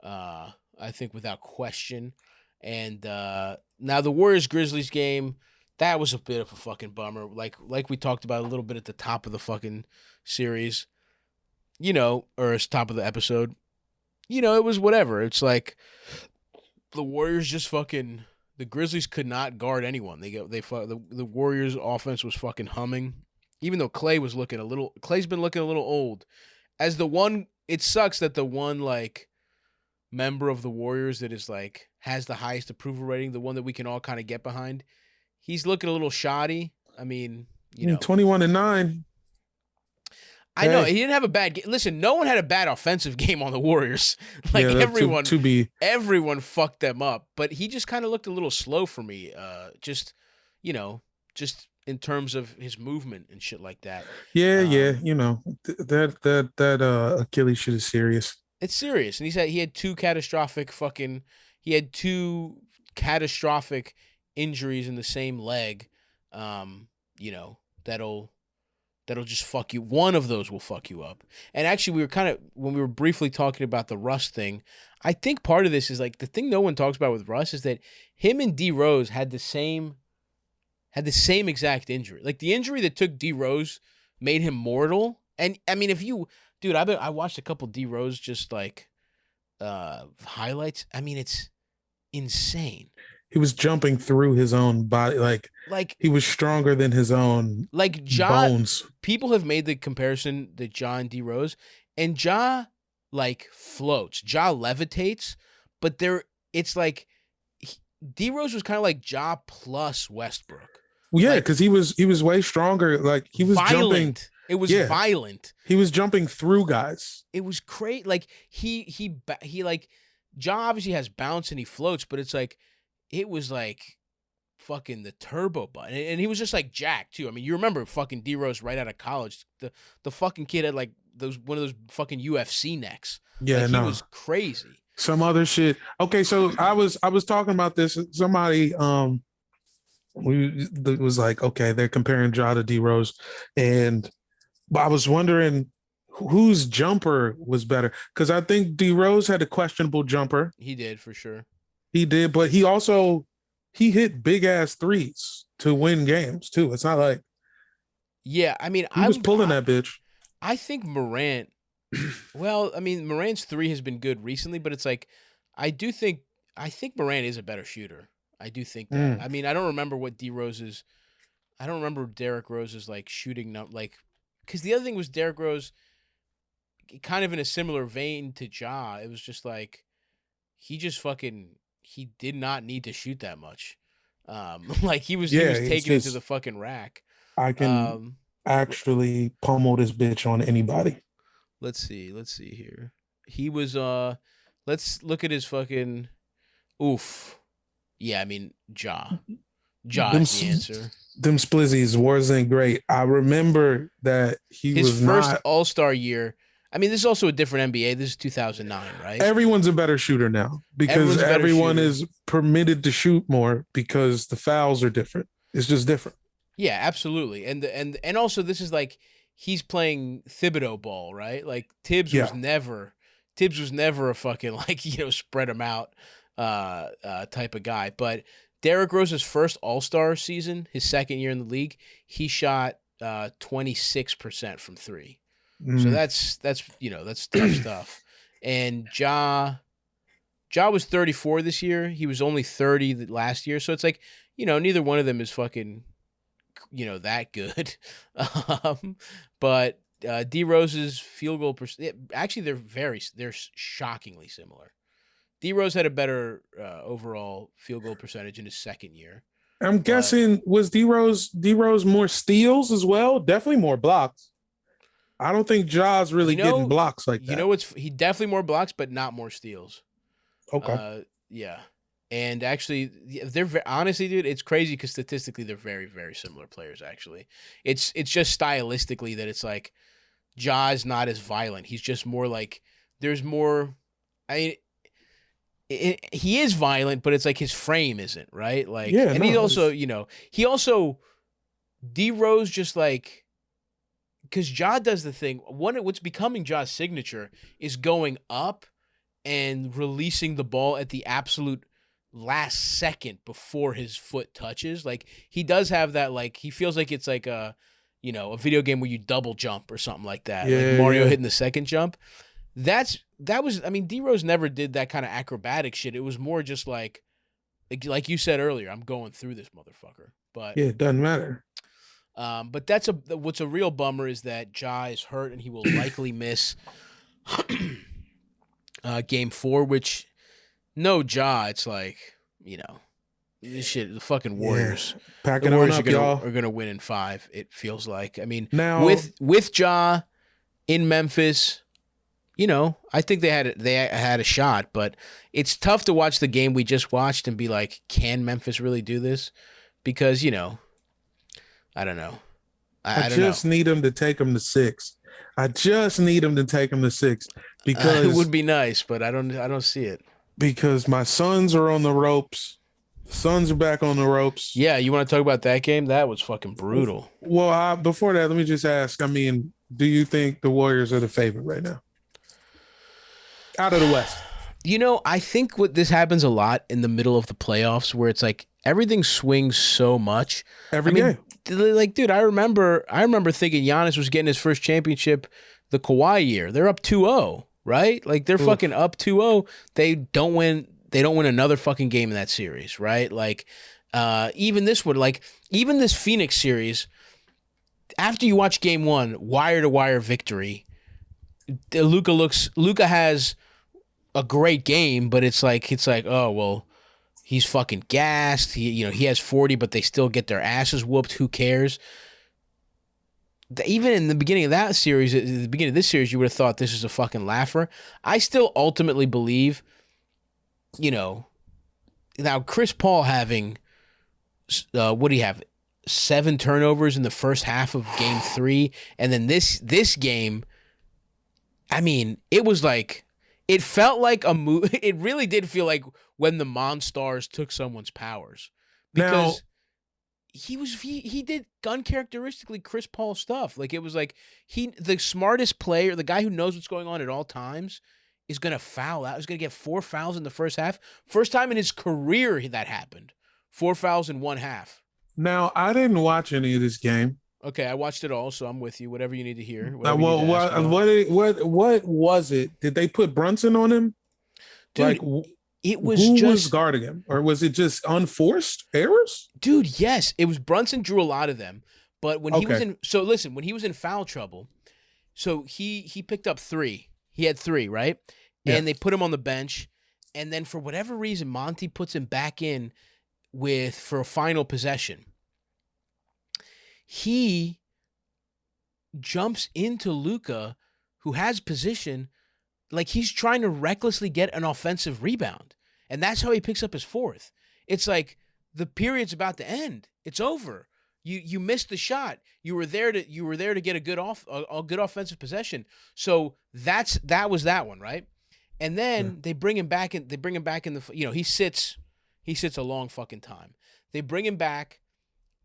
[SPEAKER 2] I think without question. And now the Warriors-Grizzlies game, that was a bit of a fucking bummer. Like we talked about a little bit at the top of the fucking series, or as top of the episode. It was whatever. It's like the Warriors just fucking. The Grizzlies could not guard anyone. The Warriors' offense was fucking humming, even though Clay's been looking a little old. As the one, it sucks that the one member of the Warriors that is has the highest approval rating, the one that we can all kind of get behind, he's looking a little shoddy. I mean,
[SPEAKER 3] 21-9.
[SPEAKER 2] I know he didn't have a bad game. Listen, no one had a bad offensive game on the Warriors. Everyone, everyone fucked them up. But he just kind of looked a little slow for me. Just in terms of his movement and shit like that.
[SPEAKER 3] Yeah. That Achilles shit is serious.
[SPEAKER 2] It's serious, and he had two catastrophic injuries in the same leg. That'll just fuck you. One of those will fuck you up. And actually, when we were briefly talking about the Russ thing, I think part of this is the thing no one talks about with Russ is that him and D Rose had the same exact injury. The injury that took D Rose made him mortal. And I mean, I watched a couple D Rose just highlights. I mean, it's insane.
[SPEAKER 3] He was jumping through his own body, he was stronger than his own bones.
[SPEAKER 2] People have made the comparison that Ja and D Rose, and Ja floats. Ja levitates, but D Rose was kind of like Ja plus Westbrook.
[SPEAKER 3] Well, yeah, because he was way stronger. He was
[SPEAKER 2] violent.
[SPEAKER 3] Jumping.
[SPEAKER 2] It was violent.
[SPEAKER 3] He was jumping through guys.
[SPEAKER 2] It was great. Ja obviously has bounce and he floats, but it was fucking the turbo button. And he was just jacked too. I mean, you remember fucking D Rose right out of college. The fucking kid had one of those fucking UFC necks.
[SPEAKER 3] Yeah,
[SPEAKER 2] he was crazy.
[SPEAKER 3] Some other shit. Okay, so I was talking about this. Somebody was okay, they're comparing Ja to D Rose, and I was wondering whose jumper was better, because I think D Rose had a questionable jumper.
[SPEAKER 2] He did for sure.
[SPEAKER 3] He did, but he also he hit big ass threes to win games too. It's not like
[SPEAKER 2] I mean,
[SPEAKER 3] he was pulling that bitch.
[SPEAKER 2] I think Morant. Well, I mean, Morant's three has been good recently, but it's like I think Morant is a better shooter. I do think that. I mean, I don't remember what I don't remember Derrick Rose's like shooting because the other thing was Derrick Rose, kind of in a similar vein to Ja. It was just like he did not need to shoot that much. Like he was taking it to the fucking rack.
[SPEAKER 3] I can actually pummel this bitch on anybody.
[SPEAKER 2] Let's see here. He was let's look at his fucking oof. Yeah, I mean Ja is the answer.
[SPEAKER 3] Them splizzies wasn't great. I remember that his
[SPEAKER 2] first All-Star year. I mean, this is also a different NBA. This is 2009, right?
[SPEAKER 3] Everyone's a better shooter now because everyone is permitted to shoot more because the fouls are different. It's just different.
[SPEAKER 2] Yeah, absolutely. And also this is like he's playing Thibodeau ball, right? Like Tibbs was never a fucking like, spread them out type of guy. But Derrick Rose's first All-Star season, his second year in the league, he shot 26% from three. So that's tough stuff. And Ja was 34 this year. He was only 30 last year. So it's like, neither one of them is fucking that good. But D Rose's field goal actually they're shockingly similar. D Rose had a better overall field goal percentage in his second year.
[SPEAKER 3] I'm guessing was D Rose more steals as well? Definitely more blocks. I don't think Ja's really getting blocks like that.
[SPEAKER 2] He definitely more blocks, but not more steals.
[SPEAKER 3] Okay.
[SPEAKER 2] Yeah. And actually, honestly, dude, it's crazy because statistically they're very, very similar players. Actually, it's just stylistically that it's like Ja is not as violent. He's just more like there's more. I mean, he is violent, but it's like his frame isn't right. Like, he also, D Rose just like. Because Ja does the thing. What's becoming Ja's signature is going up and releasing the ball at the absolute last second before his foot touches. Like he does have that. Like he feels like it's like a video game where you double jump or something like that.
[SPEAKER 3] Yeah,
[SPEAKER 2] like Mario hitting the second jump. That was. I mean, D Rose never did that kind of acrobatic shit. It was more just like you said earlier. I'm going through this motherfucker. But
[SPEAKER 3] it doesn't matter.
[SPEAKER 2] But what's a real bummer is that Ja is hurt and he will likely miss game 4, which no Ja, it's like, this shit, the fucking Warriors.
[SPEAKER 3] Packing the Warriors
[SPEAKER 2] are gonna win in 5, it feels like. I mean, now with Ja in Memphis, I think they had a shot, but it's tough to watch the game we just watched and be like, can Memphis really do this? Because, I don't know. I
[SPEAKER 3] just need him to take him to 6. I just need him to take him to 6 because
[SPEAKER 2] it would be nice, but I don't see it.
[SPEAKER 3] Because my Suns are on the ropes. The Suns are back on the ropes.
[SPEAKER 2] Yeah, you want to talk about that game? That was fucking brutal.
[SPEAKER 3] Well, before that, let me just ask. I mean, do you think the Warriors are the favorite right now? Out of the West.
[SPEAKER 2] I think this happens a lot in the middle of the playoffs where it's like everything swings so much.
[SPEAKER 3] Every game.
[SPEAKER 2] Like, dude, I remember thinking Giannis was getting his first championship the Kawhi year. They're up 2-0, right? Like they're fucking up 2-0. They don't win another fucking game in that series, right? Like even this Phoenix series, after you watch game 1, wire to wire victory, Luka has a great game, but it's like, oh well, he's fucking gassed. He has 40, but they still get their asses whooped. Who cares? Even in the beginning of that series, at the beginning of this series, you would have thought this is a fucking laugher. I still ultimately believe, now Chris Paul having, what do you have? 7 turnovers in the first half of game 3. And then this game, I mean, it was like, it felt like a movie. It really did feel like when the Monstars took someone's powers, because he did uncharacteristically Chris Paul stuff. Like it was like the smartest player, the guy who knows what's going on at all times, is gonna foul out. He's gonna get 4 fouls in the first half. First time in his career that happened, 4 fouls in one half.
[SPEAKER 3] Now, I didn't watch any of this game.
[SPEAKER 2] Okay, I watched it all, so I'm with you. Whatever you need to hear.
[SPEAKER 3] What was it? Did they put Brunson on him?
[SPEAKER 2] Dude, it was
[SPEAKER 3] who
[SPEAKER 2] just
[SPEAKER 3] was guarding him, or was it just unforced errors?
[SPEAKER 2] Dude, yes, it was. Brunson drew a lot of them, but when he was in, so listen, when he was in foul trouble, so he picked up 3. He had 3, right?
[SPEAKER 3] Yeah.
[SPEAKER 2] And they put him on the bench, and then for whatever reason, Monty puts him back in for a final possession. He jumps into Luka, who has position, like he's trying to recklessly get an offensive rebound. And that's how he picks up his 4th. It's like the period's about to end. It's over. You missed the shot. You were there to get a good offensive possession. So that was that one, right? And then they bring him back in the he sits a long fucking time. They bring him back.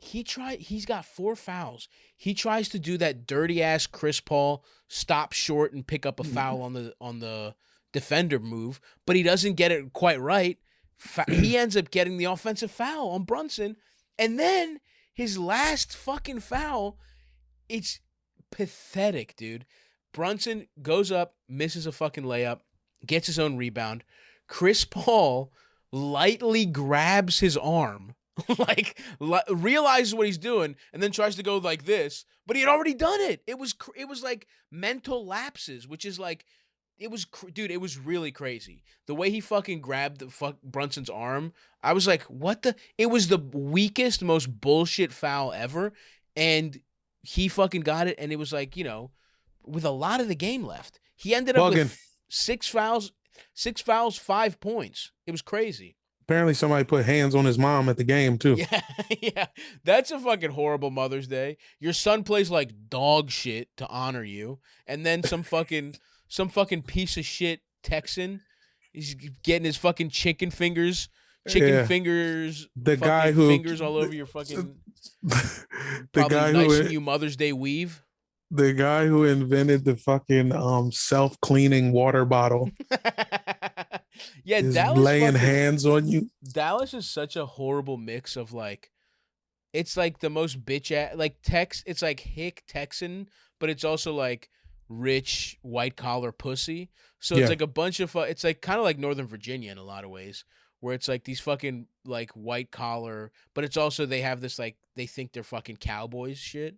[SPEAKER 2] He's got 4 fouls. He tries to do that dirty ass Chris Paul stop short and pick up a foul on the defender move, but he doesn't get it quite right. He ends up getting the offensive foul on Brunson, and then his last fucking foul, it's pathetic, dude. Brunson goes up, misses a fucking layup, gets his own rebound. Chris Paul lightly grabs his arm, realizes what he's doing, and then tries to go like this, but he had already done it. It was like mental lapses, which is like, it was really crazy. The way he fucking grabbed Brunson's arm, I was like, what the? It was the weakest, most bullshit foul ever, and he fucking got it, and it was like, with a lot of the game left, he ended up with 6 fouls, 5 points. It was crazy.
[SPEAKER 3] Apparently somebody put hands on his mom at the game too.
[SPEAKER 2] Yeah. That's a fucking horrible Mother's Day. Your son plays like dog shit to honor you, and then some fucking piece of shit Texan, he's getting his fucking chicken fingers,
[SPEAKER 3] the guy who
[SPEAKER 2] fingers all over your fucking
[SPEAKER 3] the guy who
[SPEAKER 2] you Mother's Day weave.
[SPEAKER 3] The guy who invented the fucking self-cleaning water bottle.
[SPEAKER 2] Yeah,
[SPEAKER 3] is
[SPEAKER 2] Dallas
[SPEAKER 3] laying hands on you.
[SPEAKER 2] Dallas is such a horrible mix of like, it's like the most bitch ass, like it's like hick Texan, but it's also like rich white collar pussy. So it's like a bunch of it's like kind of like Northern Virginia in a lot of ways, where it's like these fucking like white collar, but it's also they have this like they think they're fucking cowboys shit.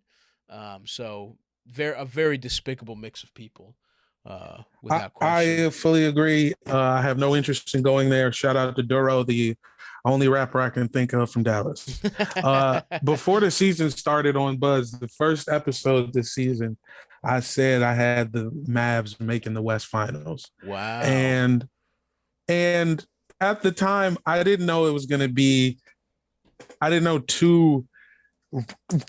[SPEAKER 2] So a very despicable mix of people. Without question.
[SPEAKER 3] I fully agree. I have no interest in going there. Shout out to Duro, the only rapper I can think of from Dallas. Before the season started on Buzz, the first episode this season, I said I had the Mavs making the West Finals.
[SPEAKER 2] Wow.
[SPEAKER 3] And at the time, I didn't know it was going to be. I didn't know 2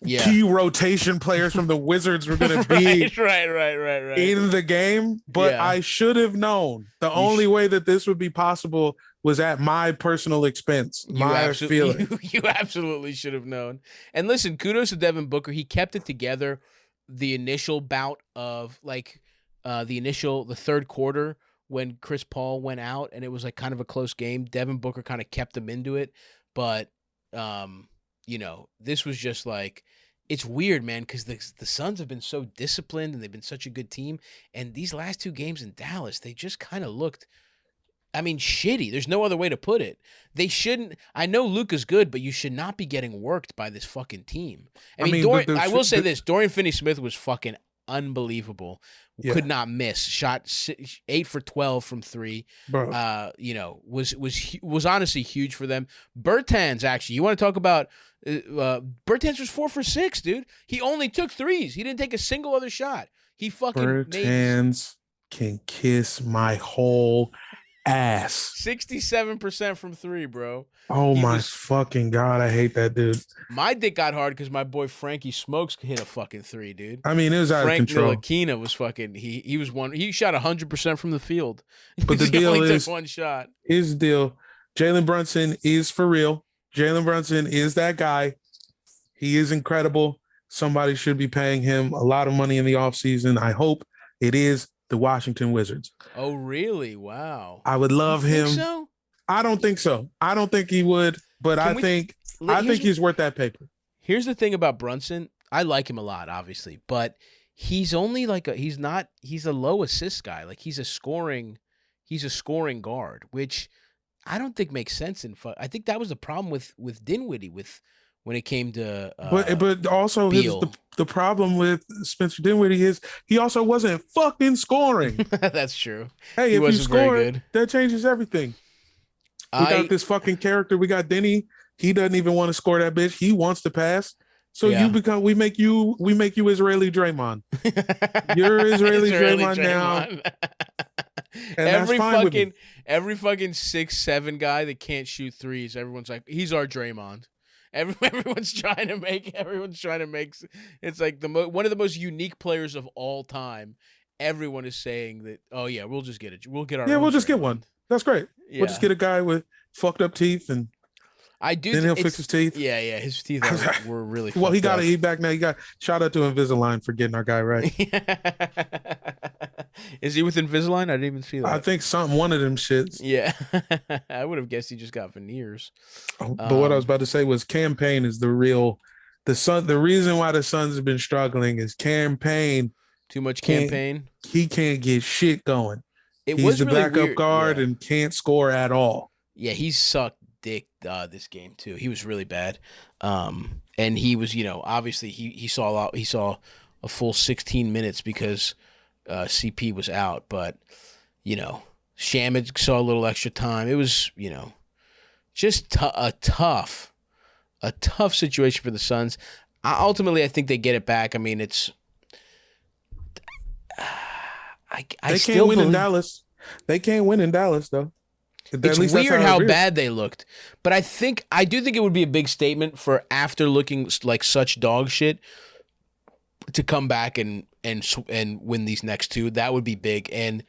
[SPEAKER 3] key rotation players from the Wizards were going to be
[SPEAKER 2] right
[SPEAKER 3] in the game, but I should have known. The only way that this would be possible was at my personal expense. You
[SPEAKER 2] absolutely should have known. And listen, kudos to Devin Booker. He kept it together. The initial bout of like the third quarter when Chris Paul went out and it was like kind of a close game. Devin Booker kind of kept them into it, but this was just like, it's weird, man, because the Suns have been so disciplined and they've been such a good team. And these last 2 games in Dallas, they just kind of looked, shitty. There's no other way to put it. They shouldn't. I know Luka's good, but you should not be getting worked by this fucking team. I will say this: Dorian Finney-Smith was fucking unbelievable. Yeah. Could not miss. Shot 8 for 12 from 3.
[SPEAKER 3] Bro.
[SPEAKER 2] Was honestly huge for them. Bertans, actually, you want to talk about Bertans was 4 for 6, dude. He only took 3s. He didn't take a single other shot. He fucking
[SPEAKER 3] Bertans can kiss my whole ass.
[SPEAKER 2] 67% from 3, bro.
[SPEAKER 3] Oh my fucking God, I hate that dude.
[SPEAKER 2] My dick got hard because my boy Frankie Smokes hit a fucking 3, dude.
[SPEAKER 3] It was out of control.
[SPEAKER 2] Frank Ntilikina was fucking. He was one. He shot 100% from the field.
[SPEAKER 3] But the deal
[SPEAKER 2] only
[SPEAKER 3] is
[SPEAKER 2] took 1 shot.
[SPEAKER 3] His deal. Jalen Brunson is for real. Jalen Brunson is that guy. He is incredible. Somebody should be paying him a lot of money in the offseason. I hope it is the Washington Wizards.
[SPEAKER 2] Oh, really? Wow.
[SPEAKER 3] I would love him.
[SPEAKER 2] Think so?
[SPEAKER 3] I don't think so. I don't think he would. But I think he's worth that paper.
[SPEAKER 2] Here's the thing about Brunson. I like him a lot, obviously, but he's only like he's a low assist guy. Like he's a scoring guard, which I don't think makes sense. I think that was the problem with Dinwiddie when it came to
[SPEAKER 3] but also the problem with Spencer Dinwiddie is he also wasn't fucking scoring.
[SPEAKER 2] That's true.
[SPEAKER 3] Hey, if you score, that changes everything. We got this fucking character. We got Denny. He doesn't even want to score that bitch. He wants to pass. So we make you Israeli Draymond. You're Israeli Draymond now. And
[SPEAKER 2] every fucking 6'7" guy that can't shoot threes, everyone's like, he's our Draymond. Everyone's trying to make. It's like one of the most unique players of all time. Everyone is saying that. Oh yeah, we'll just get it. We'll get our.
[SPEAKER 3] Yeah, we'll just get one. That's great. Yeah. We'll just get a guy with fucked up teeth and. Then he'll fix his teeth.
[SPEAKER 2] Yeah, his teeth were really.
[SPEAKER 3] Well, he got to eat back now. Shout out to Invisalign for getting our guy right.
[SPEAKER 2] Is he with Invisalign? I didn't even see that.
[SPEAKER 3] I think one of them shits.
[SPEAKER 2] Yeah, I would have guessed he just got veneers.
[SPEAKER 3] But what I was about to say was campaign is the reason why the Suns have been struggling is campaign.
[SPEAKER 2] Too much campaign.
[SPEAKER 3] He can't get shit going. He's the really backup guard and can't score at all.
[SPEAKER 2] Yeah, he sucked dick this game too. He was really bad. And he was, obviously he saw a full 16 minutes because CP was out, but Shamit saw a little extra time. It was, just a tough situation for the Suns. Ultimately, I think they get it back. I mean, it's
[SPEAKER 3] they can't win in Dallas. They can't win in Dallas though.
[SPEAKER 2] It's weird how bad they looked, but I do think it would be a big statement for after looking like such dog shit to come back and win these next two. That would be big, and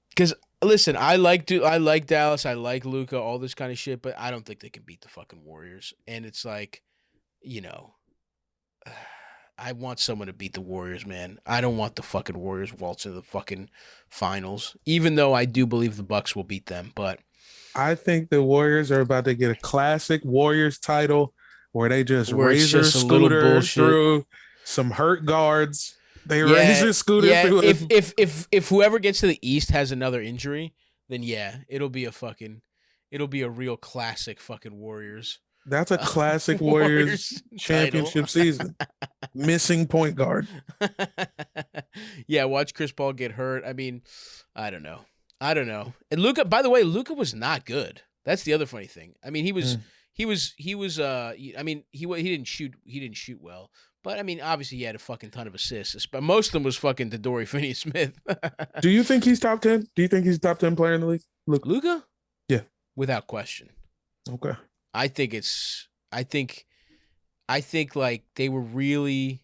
[SPEAKER 2] because listen, I like Dallas, I like Luka, all this kind of shit, but I don't think they can beat the fucking Warriors. And it's like, I want someone to beat the Warriors, man. I don't want the fucking Warriors waltz into the fucking finals, even though I do believe the Bucks will beat them. But
[SPEAKER 3] I think the Warriors are about to get a classic Warriors title where they just razor scooter through some hurt guards. They razor scooter through.
[SPEAKER 2] If whoever gets to the East has another injury, then it'll be a real classic fucking Warriors.
[SPEAKER 3] That's a classic Warriors championship season. Missing point guard.
[SPEAKER 2] Yeah, watch Chris Paul get hurt. I mean, I don't know. And Luka, by the way, Luka was not good. That's the other funny thing. I mean, he didn't shoot well. But I mean, obviously he had a fucking ton of assists. But most of them was fucking to Dorian Finney-Smith.
[SPEAKER 3] Do you think he's top 10? Do you think he's a top 10 player in the league?
[SPEAKER 2] Luka?
[SPEAKER 3] Yeah.
[SPEAKER 2] Without question.
[SPEAKER 3] Okay.
[SPEAKER 2] I think like they were really,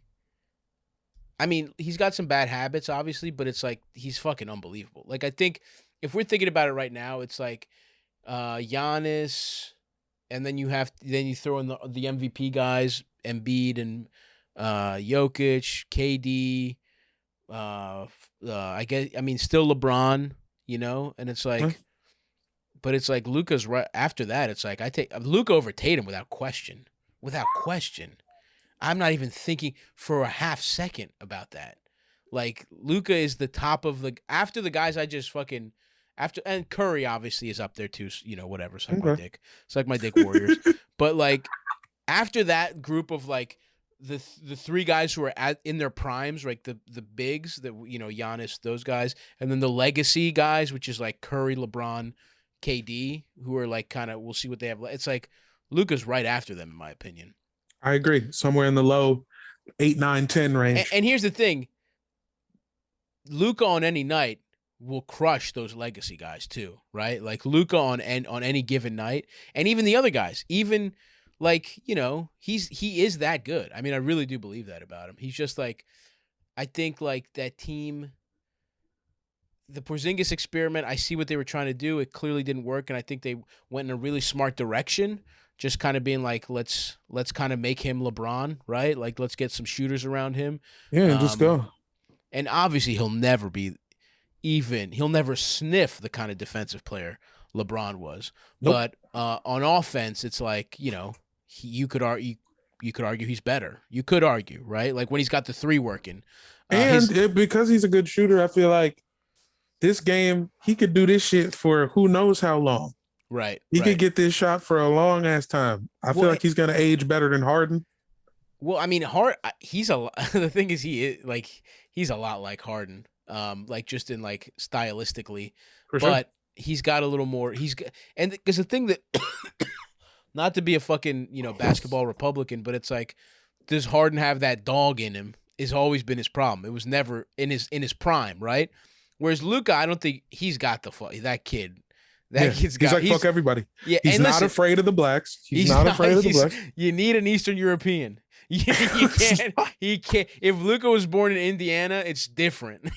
[SPEAKER 2] I mean, he's got some bad habits, obviously, but it's like he's fucking unbelievable. Like, I think if we're thinking about it right now, it's like Giannis, and then you throw in the MVP guys, Embiid and Jokic, KD, still LeBron, and it's like, but it's like Luka's right after that. It's like I take Luka over Tatum without question. I'm not even thinking for a half second about that. Like Luka is the top of after the guys I just fucking after, and Curry obviously is up there too. Whatever. Suck my dick. Suck my dick, Warriors. But like after that group of like the three guys who are in their primes, like the bigs that Giannis, those guys, and then the legacy guys, which is like Curry, LeBron, KD, who are like kind of, we'll see what they have. It's like Luka's right after them, in my opinion.
[SPEAKER 3] I agree. Somewhere in the low 8, 9, 10 range.
[SPEAKER 2] And here's the thing. Luka on any night will crush those legacy guys too, right? Like Luka on any given night, and even the other guys, even like, he is that good. I mean, I really do believe that about him. He's just like, I think like that team, the Porzingis experiment, I see what they were trying to do. It clearly didn't work, and I think they went in a really smart direction, just kind of being like, let's kind of make him LeBron, right? Like, let's get some shooters around him.
[SPEAKER 3] Yeah, just go.
[SPEAKER 2] And obviously he'll never sniff the kind of defensive player LeBron was.
[SPEAKER 3] Nope.
[SPEAKER 2] But on offense, it's like, you could argue he's better. You could argue, right? Like when he's got the three working.
[SPEAKER 3] Because he's a good shooter, I feel like this game, he could do this shit for who knows how long.
[SPEAKER 2] Right.
[SPEAKER 3] He could get this shot for a long ass time. I feel like he's going to age better than Harden.
[SPEAKER 2] Well, I mean, the thing is he's a lot like Harden. Like just in like stylistically.
[SPEAKER 3] For sure.
[SPEAKER 2] But he's got a little more. And because the thing that, not to be a fucking basketball Republican, but it's like, does Harden have that dog in him? Has always been his problem. It was never in his prime, right? Whereas Luka, I don't think he's got that kid. He's like
[SPEAKER 3] fuck everybody.
[SPEAKER 2] Yeah,
[SPEAKER 3] he's not afraid of the blacks. He's not afraid of the blacks.
[SPEAKER 2] You need an Eastern European. You can't. He can't. If Luka was born in Indiana, it's different.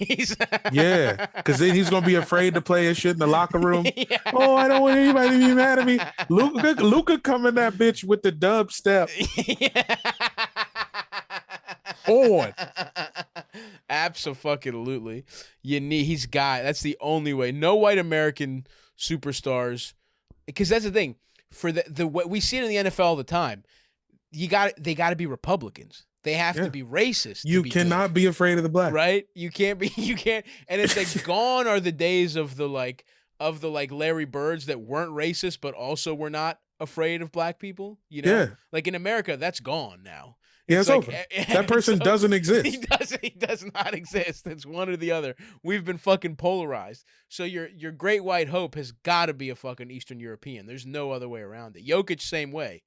[SPEAKER 3] Yeah, because then he's gonna be afraid to play his shit in the locker room. Yeah. Oh, I don't want anybody to be mad at me. Luka coming that bitch with the dub step.
[SPEAKER 2] Yeah.
[SPEAKER 3] On.
[SPEAKER 2] Absolutely. That's the only way. No white American superstars, because that's the thing. For the we see it in the NFL all the time. They got to be Republicans. They have to be racist.
[SPEAKER 3] You cannot be afraid of the black.
[SPEAKER 2] Right? You can't. And it's like gone are the days of the Larry Birds that weren't racist but also were not afraid of black people.
[SPEAKER 3] Yeah.
[SPEAKER 2] Like in America, that's gone now.
[SPEAKER 3] It's over. That person doesn't exist.
[SPEAKER 2] He does not exist. It's one or the other. We've been fucking polarized. So your great white hope has got to be a fucking Eastern European. There's no other way around it. Jokic, same way.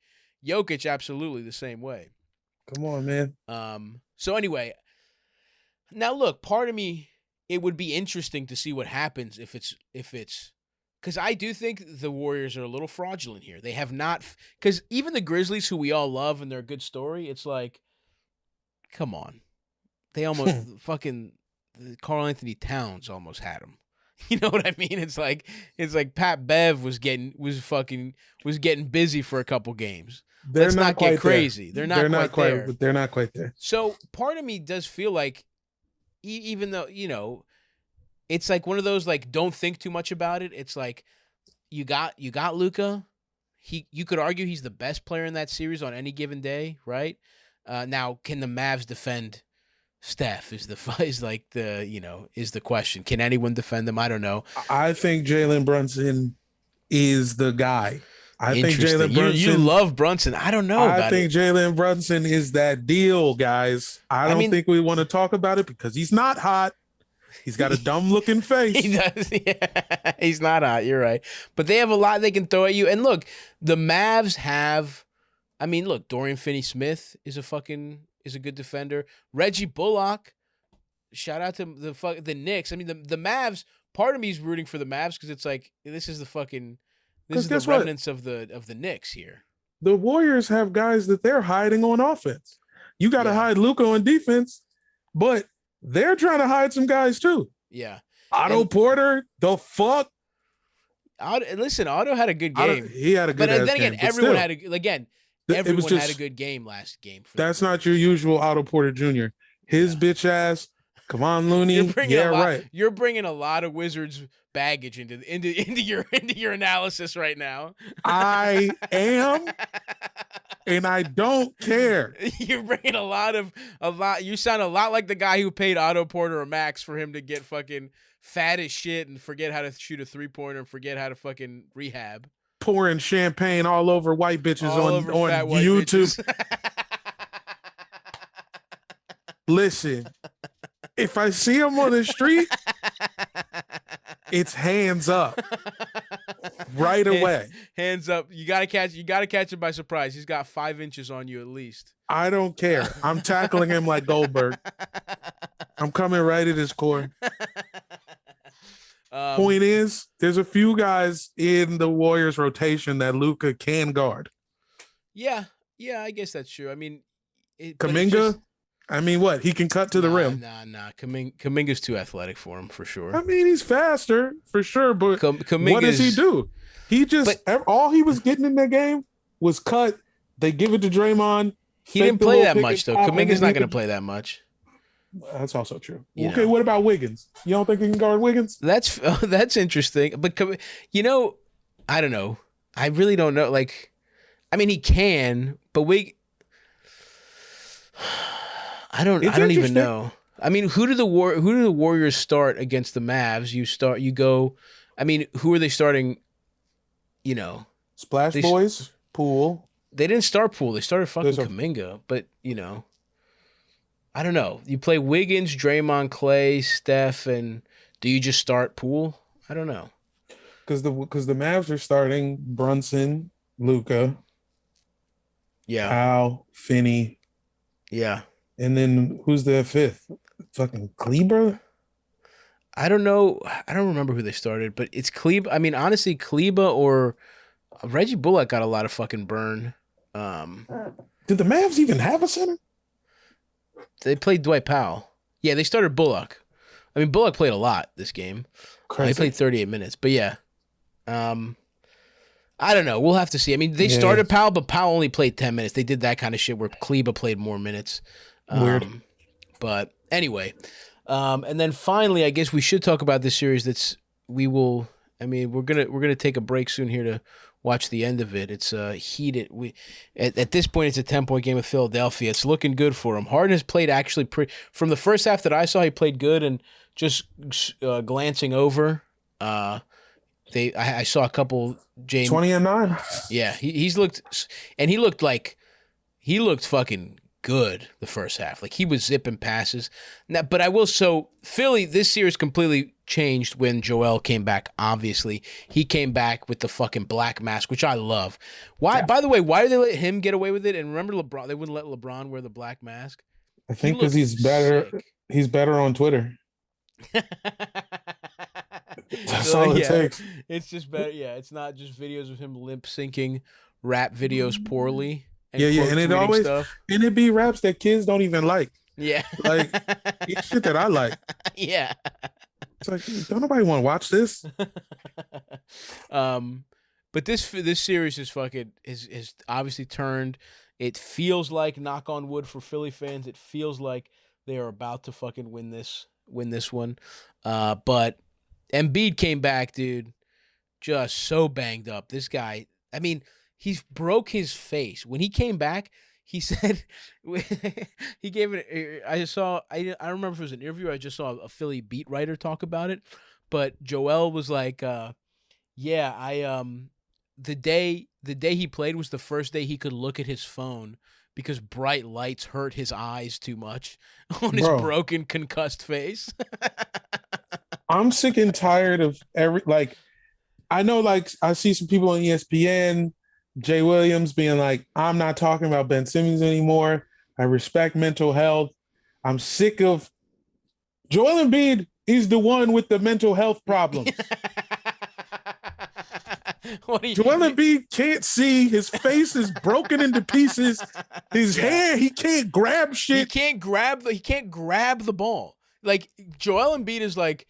[SPEAKER 2] Jokic, absolutely the same way.
[SPEAKER 3] Come on, man.
[SPEAKER 2] So anyway, now look, part of me, it would be interesting to see what happens if it's because I do think the Warriors are a little fraudulent here. They have not, because even the Grizzlies, who we all love and they're a good story, it's like, come on, they almost fucking Karl Anthony Towns almost had him. You know what I mean? It's like Pat Bev was getting busy for a couple games. Let's not get crazy. They're not quite there.
[SPEAKER 3] But they're not quite there.
[SPEAKER 2] So part of me does feel like, even though it's like one of those like don't think too much about it. It's like you got Luka. You could argue he's the best player in that series on any given day, right? Now, can the Mavs defend Steph? Is the question. Can anyone defend them? I don't know.
[SPEAKER 3] I think Jalen Brunson is the guy. I think Jalen Brunson.
[SPEAKER 2] You love Brunson. I don't know. I think
[SPEAKER 3] Jalen Brunson is that deal, guys. I don't think we want to talk about it because he's not hot. He's got a dumb looking face.
[SPEAKER 2] He does. Yeah. He's not hot. You're right. But they have a lot they can throw at you. And look, the Mavs have. I mean, look, Dorian Finney-Smith is a good defender. Reggie Bullock. Shout out to the Knicks. I mean, the Mavs. Part of me is rooting for the Mavs because it's like this is the remnants of the Knicks here.
[SPEAKER 3] The Warriors have guys that they're hiding on offense. You got to hide Luka on defense, but they're trying to hide some guys too.
[SPEAKER 2] Yeah.
[SPEAKER 3] Otto Porter, the fuck?
[SPEAKER 2] Otto had a good game.
[SPEAKER 3] He had a good game. But then
[SPEAKER 2] again, everyone had a good game last game.
[SPEAKER 3] That's not your usual Otto Porter Jr. His bitch ass. Come on, Looney. Right.
[SPEAKER 2] You're bringing a lot of Wizards baggage into your analysis right now.
[SPEAKER 3] I am, and I don't care.
[SPEAKER 2] You're bringing a lot. You sound a lot like the guy who paid Otto Porter a max for him to get fucking fat as shit and forget how to shoot a 3-pointer and forget how to fucking rehab.
[SPEAKER 3] Pouring champagne all over white bitches on YouTube. Listen. If I see him on the street, it's hands up right away.
[SPEAKER 2] Hands up. You gotta catch him by surprise. He's got 5 inches on you at least.
[SPEAKER 3] I don't care. I'm tackling him like Goldberg. I'm coming right at his core. Point is, there's a few guys in the Warriors rotation that Luka can guard.
[SPEAKER 2] Yeah, I guess that's true. I mean,
[SPEAKER 3] Kuminga. I mean, what? He can cut to the rim.
[SPEAKER 2] Nah. Kuminga's too athletic for him, for sure.
[SPEAKER 3] I mean, he's faster, for sure, but what does he do? All he was getting in that game was cut. They give it to Draymond.
[SPEAKER 2] He didn't play that much, though. Kuminga's not going to play that much.
[SPEAKER 3] That's also true. What about Wiggins? You don't think he can guard Wiggins?
[SPEAKER 2] That's interesting. But, I don't know. I really don't know. Like, I mean, he can, but I don't even know. I mean, who do the Warriors start against the Mavs? You go. I mean, who are they starting? You know,
[SPEAKER 3] Splash Boys, Poole.
[SPEAKER 2] They didn't start Poole. They started fucking Kuminga. But I don't know. You play Wiggins, Draymond, Clay, Steph, and do you just start Poole? I don't know.
[SPEAKER 3] Because the Mavs are starting Brunson, Luka, Al, Finney.
[SPEAKER 2] Yeah.
[SPEAKER 3] And then who's the fifth? Fucking Kleber?
[SPEAKER 2] I don't know. I don't remember who they started, but it's Kleber. I mean, honestly, Kleber or Reggie Bullock got a lot of fucking burn.
[SPEAKER 3] Did the Mavs even have a center?
[SPEAKER 2] They played Dwight Powell. Yeah, they started Bullock. I mean, Bullock played a lot this game. He played 38 minutes, but yeah. I don't know. We'll have to see. I mean, they started Powell, but Powell only played 10 minutes. They did that kind of shit where Kleber played more minutes.
[SPEAKER 3] Weird.
[SPEAKER 2] But anyway, and then finally, I guess we should talk about this series. We're gonna take a break soon here to watch the end of it. It's heated. At this point, it's a 10-point game with Philadelphia. It's looking good for him. Harden has played actually from the first half that I saw. He played good and just glancing over. I saw a couple. James
[SPEAKER 3] 20-9.
[SPEAKER 2] Yeah, he looked fucking good the first half. Like he was zipping passes. Now, but Philly, this series completely changed when Joel came back. Obviously, he came back with the fucking black mask, which I love. Why? Yeah. By the way, why did they let him get away with it? And remember, LeBron, they wouldn't let LeBron wear the black mask.
[SPEAKER 3] I think because he's better. Sick. He's better on Twitter. That's all it takes.
[SPEAKER 2] It's just better. Yeah, it's not just videos of him lip syncing rap videos poorly. And
[SPEAKER 3] and it always stuff. And it be raps that kids don't even like.
[SPEAKER 2] Yeah,
[SPEAKER 3] like it's shit that I like.
[SPEAKER 2] Yeah,
[SPEAKER 3] it's like don't nobody want to watch this.
[SPEAKER 2] But this series is fucking is obviously turned. It feels like, knock on wood for Philly fans, it feels like they are about to fucking win this one. But Embiid came back, dude, just so banged up. This guy, I mean, he broke his face. When he came back, he said, he gave it, I don't remember if it was an interview or I just saw a Philly beat writer talk about it, but Joel was like, the day he played was the first day he could look at his phone because bright lights hurt his eyes too much on his broken, concussed face.
[SPEAKER 3] I'm sick and tired of I know, I see some people on ESPN, Jay Williams being like, I'm not talking about Ben Simmons anymore. I respect mental health. I'm sick of Joel Embiid. He's the one with the mental health problems. Joel Embiid can't see. His face is broken into pieces. His hair, he can't grab shit.
[SPEAKER 2] He can't grab the ball. Like Joel Embiid is like,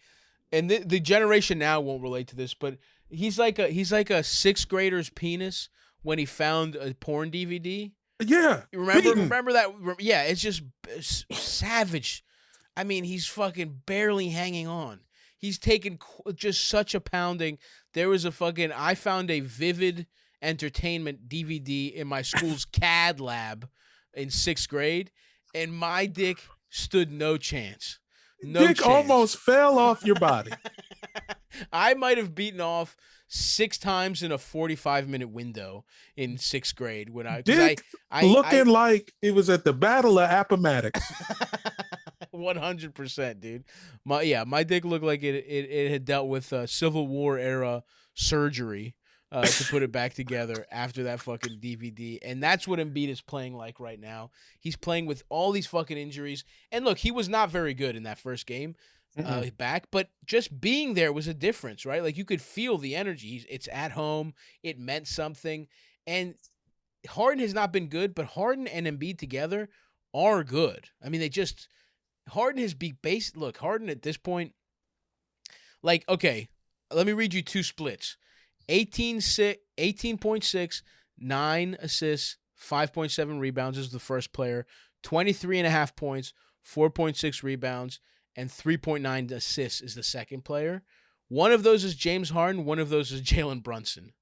[SPEAKER 2] and the generation now won't relate to this, but he's like a sixth grader's penis when he found a porn DVD.
[SPEAKER 3] Yeah.
[SPEAKER 2] Remember that? Yeah, it's just savage. I mean, he's fucking barely hanging on. He's taken just such a pounding. There was I found a Vivid Entertainment DVD in my school's CAD lab in 6th grade, and my dick stood no chance.
[SPEAKER 3] Dick almost fell off your body.
[SPEAKER 2] I might have beaten off 6 times in a 45-minute window in 6th grade when
[SPEAKER 3] looking like it was at the Battle of Appomattox.
[SPEAKER 2] 100%, dude. My dick looked like it had dealt with Civil War era surgery to put it back together after that fucking DVD. And that's what Embiid is playing like right now. He's playing with all these fucking injuries. And look, he was not very good in that first game back, but just being there was a difference, right? Like you could feel the energy. It's at home. It meant something. And Harden has not been good, but Harden and Embiid together are good. I mean, Harden has look, Harden at this point, like, okay, let me read you 2 splits. 18.6, 9 assists, 5.7 rebounds is the first player, 23.5 points, 4.6 rebounds, and 3.9 assists is the second player. One of those is James Harden, one of those is Jalen Brunson.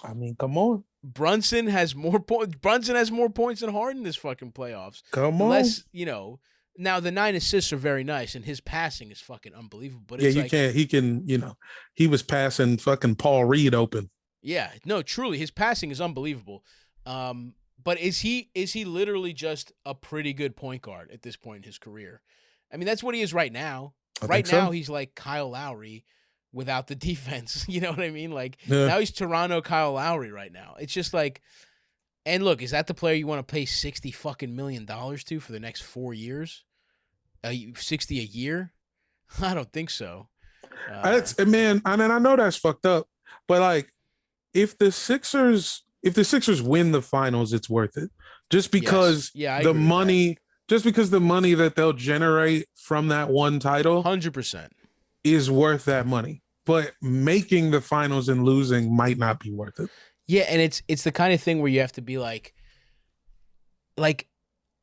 [SPEAKER 3] I mean, come on.
[SPEAKER 2] Brunson has more points. Brunson has more points than Harden this fucking playoffs.
[SPEAKER 3] Come on.
[SPEAKER 2] Less, now the 9 assists are very nice, and his passing is fucking unbelievable. But
[SPEAKER 3] it's he can, he was passing fucking Paul Reed open.
[SPEAKER 2] Yeah, no, truly, his passing is unbelievable. But is he literally just a pretty good point guard at this point in his career? I mean, that's what he is right now. Right now, he's like Kyle Lowry without the defense. You know what I mean? Like, now he's Toronto Kyle Lowry right now. It's just like, and look, is that the player you want to pay $60 fucking million to for the next 4 years? 60 a year? I don't think so.
[SPEAKER 3] Man, I mean, I know that's fucked up, but like, if the Sixers win the finals, it's worth it. Just because the money that they'll generate from that one title
[SPEAKER 2] 100%
[SPEAKER 3] is worth that money. But making the finals and losing might not be worth it.
[SPEAKER 2] Yeah, and it's the kind of thing where you have to be like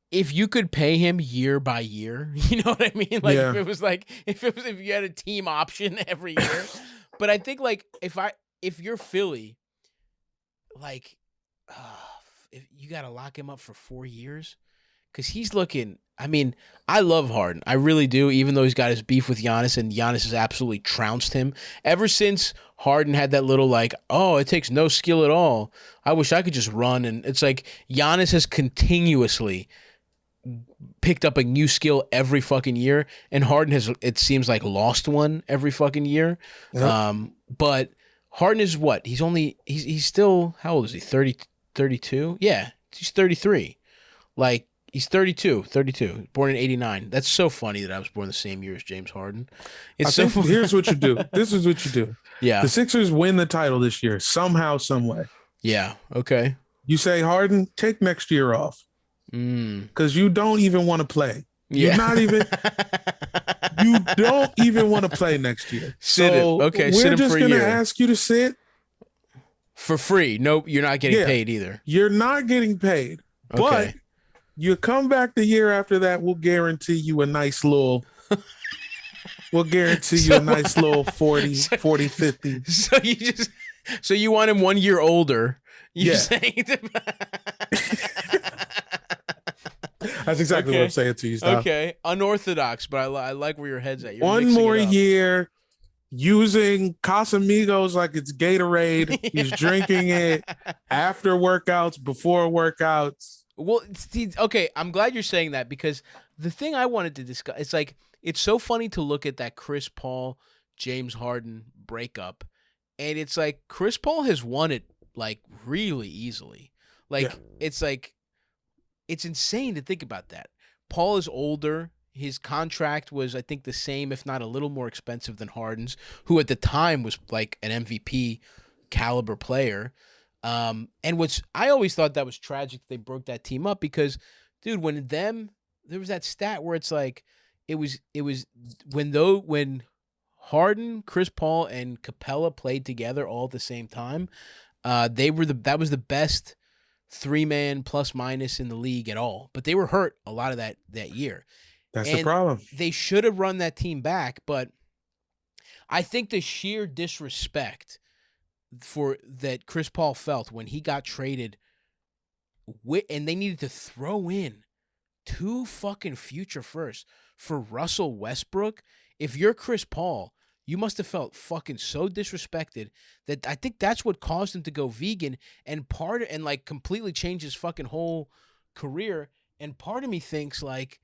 [SPEAKER 2] if you could pay him year by year, you know what I mean? Like if you had a team option every year. But I think like if you're Philly, like, if you got to lock him up for 4 years, because he's looking. I mean, I love Harden, I really do. Even though he's got his beef with Giannis, and Giannis has absolutely trounced him ever since Harden had that little like, oh, it takes no skill at all. I wish I could just run, and it's like Giannis has continuously picked up a new skill every fucking year, and Harden has, it seems like, lost one every fucking year. Yep. But Harden is what? He's still, how old is he? 32? Yeah, he's 33. Like, he's 32, born in 89. That's so funny that I was born the same year as James Harden.
[SPEAKER 3] Here's what you do. This is what you do.
[SPEAKER 2] Yeah.
[SPEAKER 3] The Sixers win the title this year, somehow, some way.
[SPEAKER 2] Yeah, okay.
[SPEAKER 3] You say, Harden, take next year off. Because you don't even want to play.
[SPEAKER 2] Yeah.
[SPEAKER 3] You don't even want to play next year.
[SPEAKER 2] Sit him for a year.
[SPEAKER 3] We're just going to ask you to sit.
[SPEAKER 2] For free. Nope, you're not getting paid either.
[SPEAKER 3] You're not getting paid.
[SPEAKER 2] Okay.
[SPEAKER 3] But you come back the year after that, we'll guarantee you a nice little 40, 50.
[SPEAKER 2] So you want him 1 year older. You're saying
[SPEAKER 3] That's exactly what I'm saying to you, Stop.
[SPEAKER 2] Okay, unorthodox, but I like where your head's at. You're
[SPEAKER 3] one more year using Casamigos like it's Gatorade. He's drinking it after workouts, before workouts.
[SPEAKER 2] Well, okay, I'm glad you're saying that, because the thing I wanted to discuss, it's like, it's so funny to look at that Chris Paul, James Harden breakup, and it's like Chris Paul has won it like really easily. Like, it's like, it's insane to think about that. Paul is older. His contract was, I think, the same, if not a little more expensive than Harden's, who at the time was like an MVP caliber player. And I always thought that was tragic they broke that team up, because, dude, there was that stat where it's like, it was when Harden, Chris Paul, and Capella played together all at the same time, that was the best 3-man plus minus in the league at all. But they were hurt a lot of that year.
[SPEAKER 3] That's the problem.
[SPEAKER 2] They should have run that team back, but I think the sheer disrespect that Chris Paul felt when he got traded, and they needed to throw in 2 fucking future firsts for Russell Westbrook. If you're Chris Paul, you must have felt fucking so disrespected that I think that's what caused him to go vegan and like completely change his fucking whole career. And part of me thinks like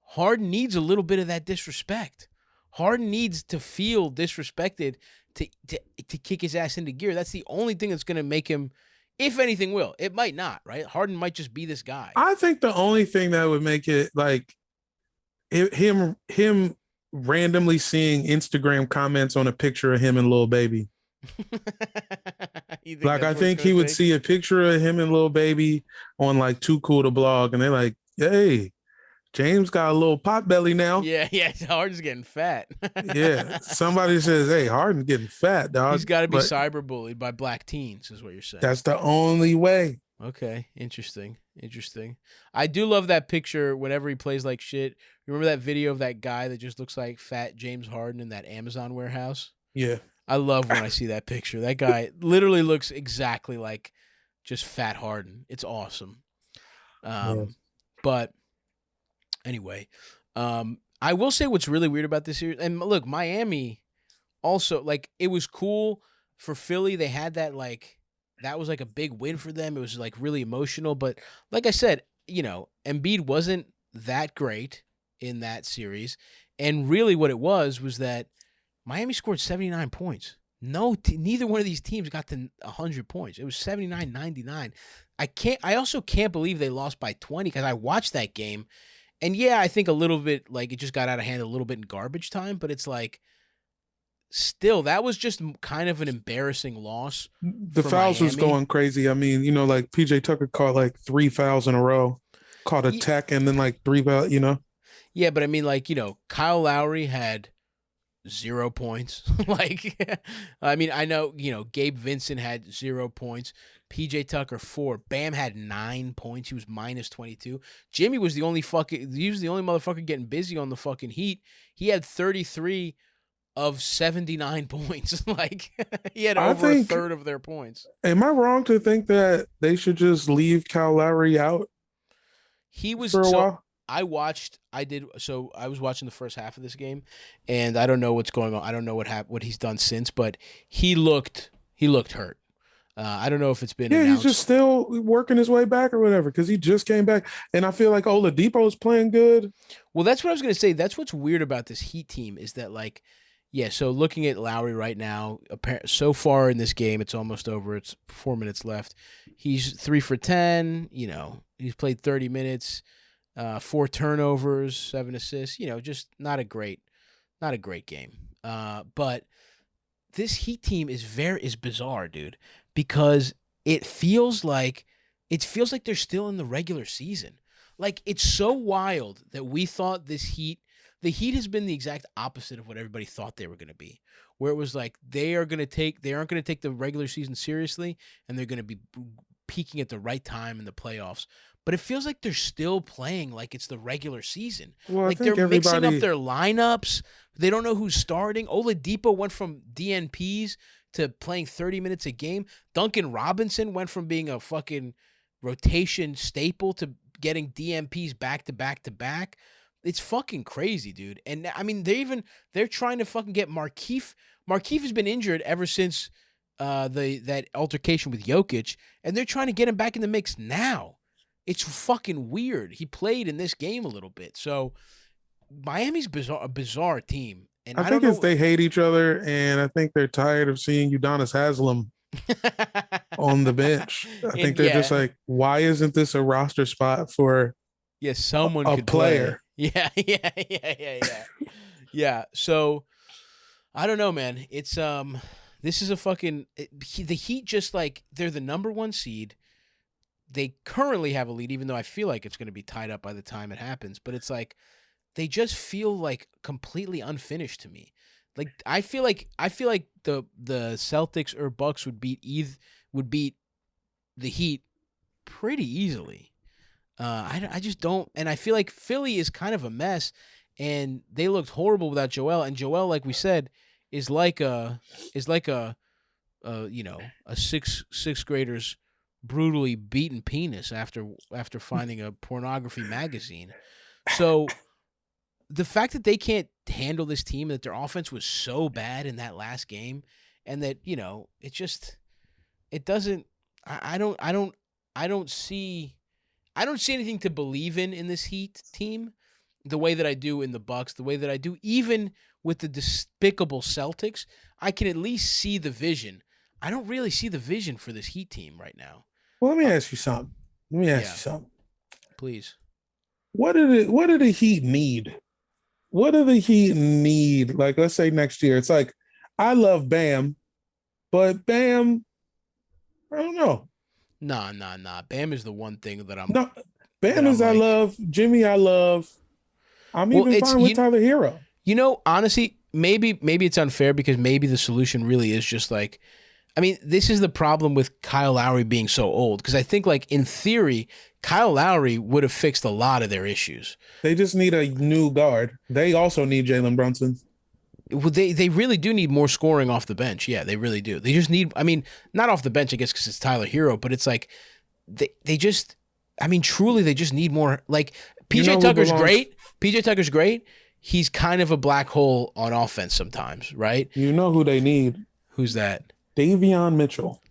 [SPEAKER 2] Harden needs a little bit of that disrespect. Harden needs to feel disrespected to kick his ass into gear. That's the only thing that's going to make him, if anything will. It might not, right? Harden might just be this guy.
[SPEAKER 3] I think the only thing that would make it like him randomly seeing Instagram comments on a picture of him and Lil Baby. Like, I think he would see a picture of him and Lil Baby on like Too Cool to Blog, and they're like, hey, James got a little pot belly now.
[SPEAKER 2] Yeah, Harden's getting fat.
[SPEAKER 3] Yeah, somebody says, hey, Harden's getting fat, dog.
[SPEAKER 2] He's got to be cyberbullied by black teens, is what you're saying.
[SPEAKER 3] That's the only way.
[SPEAKER 2] Okay, interesting. I do love that picture whenever he plays like shit. Remember that video of that guy that just looks like fat James Harden in that Amazon warehouse?
[SPEAKER 3] Yeah.
[SPEAKER 2] I love when I see that picture. That guy literally looks exactly like just fat Harden. It's awesome. But anyway, I will say what's really weird about this series. And look, Miami also, like, it was cool for Philly. They had that, like, that was like a big win for them. It was like really emotional. But like I said, Embiid wasn't that great in that series. And really what it was that Miami scored 79 points. Neither one of these teams got to 100 points. It was 79-99. I also can't believe they lost by 20 because I watched that game. And yeah, I think a little bit, like, it just got out of hand a little bit in garbage time, but it's like, still, that was just kind of an embarrassing loss.
[SPEAKER 3] The fouls was going crazy. I mean, like PJ Tucker caught like 3 fouls in a row, caught a tech and then like 3 fouls,
[SPEAKER 2] Yeah, but I mean, like, Kyle Lowry had 0 points. Like, I mean, I know, Gabe Vincent had 0 points. PJ Tucker 4. Bam had 9 points. He was minus 22. Jimmy was the only motherfucker getting busy on the fucking Heat. He had 33 of 79 points. Like, he had over a third of their points.
[SPEAKER 3] Am I wrong to think that they should just leave Kyle Lowry out?
[SPEAKER 2] He was
[SPEAKER 3] for a while.
[SPEAKER 2] I was watching the first half of this game, and I don't know what's going on. I don't know what he's done since, but he looked hurt. I don't know if it's been announced.
[SPEAKER 3] He's just still working his way back or whatever because he just came back, and I feel like Oladipo is playing good.
[SPEAKER 2] Well, that's what I was going to say. That's what's weird about this Heat team is that, like, yeah, so looking at Lowry right now, so far in this game, it's almost over. It's 4 minutes left. He's 3 for 10. He's played 30 minutes, 4 turnovers, 7 assists. Just not a great game. But this Heat team is bizarre, dude, because it feels like they're still in the regular season. Like, it's so wild that we thought the Heat has been the exact opposite of what everybody thought they were going to be, where it was like they aren't going to take the regular season seriously, and they're going to be peaking at the right time in the playoffs. But it feels like they're still playing like it's the regular season.
[SPEAKER 3] Well,
[SPEAKER 2] like they're mixing up their lineups. They don't know who's starting. Oladipo went from DNPs to playing 30 minutes a game. Duncan Robinson went from being a fucking rotation staple to getting DNPs back to back to back. It's fucking crazy, dude. And I mean, they're trying to fucking get Markieff. Markieff has been injured ever since that altercation with Jokic, and they're trying to get him back in the mix now. It's fucking weird. He played in this game a little bit. So Miami's a bizarre team. And
[SPEAKER 3] I think they hate each other, and I think they're tired of seeing Udonis Haslem on the bench. I think they're just like, why isn't this a roster spot for
[SPEAKER 2] someone
[SPEAKER 3] a
[SPEAKER 2] could
[SPEAKER 3] player?
[SPEAKER 2] Play. Yeah. So I don't know, man. It's this is a fucking the Heat. Just like they're the number 1 seed. They currently have a lead, even though I feel like it's going to be tied up by the time it happens. But it's like they just feel like completely unfinished to me. Like I feel like the Celtics or Bucks would beat the Heat pretty easily. I just don't, and I feel like Philly is kind of a mess, and they looked horrible without Joel. And Joel, like we said, is like a sixth grader's brutally beaten penis after finding a pornography magazine. So the fact that they can't handle this team, that their offense was so bad in that last game, and that I don't see anything to believe in this Heat team the way that I do in the Bucks, the way that I do even with the despicable Celtics. I can at least see the vision. I don't really see the vision for this Heat team right now.
[SPEAKER 3] Well, let me ask you something.
[SPEAKER 2] Please.
[SPEAKER 3] What do the Heat need? What do the Heat need? Like, let's say next year. It's like, I love Bam, but Bam, I don't know.
[SPEAKER 2] Nah. Bam is the one thing that I'm.
[SPEAKER 3] No, Bam is I love. Jimmy, I love. I'm even fine with Tyler Hero.
[SPEAKER 2] Honestly, maybe it's unfair because maybe the solution really is just like, I mean, this is the problem with Kyle Lowry being so old, because I think, like, in theory, Kyle Lowry would have fixed a lot of their issues.
[SPEAKER 3] They just need a new guard. They also need Jalen Brunson.
[SPEAKER 2] Well, they really do need more scoring off the bench. Yeah, they really do. They just need. I mean, not off the bench, I guess, because it's Tyler Hero, but it's like they just. I mean, truly, they just need more. Like PJ Tucker's great. PJ Tucker's great. He's kind of a black hole on offense sometimes, right?
[SPEAKER 3] You know who they need?
[SPEAKER 2] Who's that?
[SPEAKER 3] Davion Mitchell.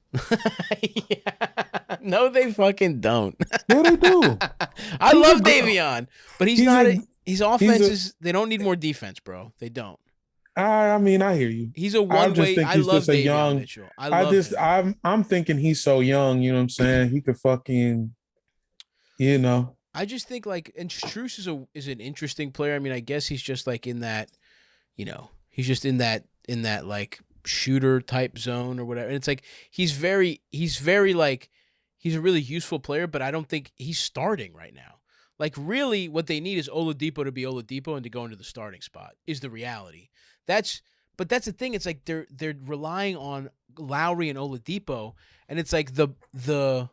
[SPEAKER 2] Yeah. No, they fucking don't.
[SPEAKER 3] Yeah, they do.
[SPEAKER 2] I love Davion, but he's not. His offense is. They don't need more defense, bro. They don't.
[SPEAKER 3] I mean, I hear you.
[SPEAKER 2] He's a one way. I love Davion Mitchell.
[SPEAKER 3] I'm thinking he's so young. You know what I'm saying? He could fucking, you know.
[SPEAKER 2] I just think like, and Strus is an interesting player. I mean, I guess he's just like in that, you know, he's just in that like shooter type zone or whatever. And it's like he's very like he's a really useful player, but I don't think he's starting right now. Like really, what they need is Oladipo to be Oladipo and to go into the starting spot is the reality. But that's the thing. It's like they're relying on Lowry and Oladipo, and it's like the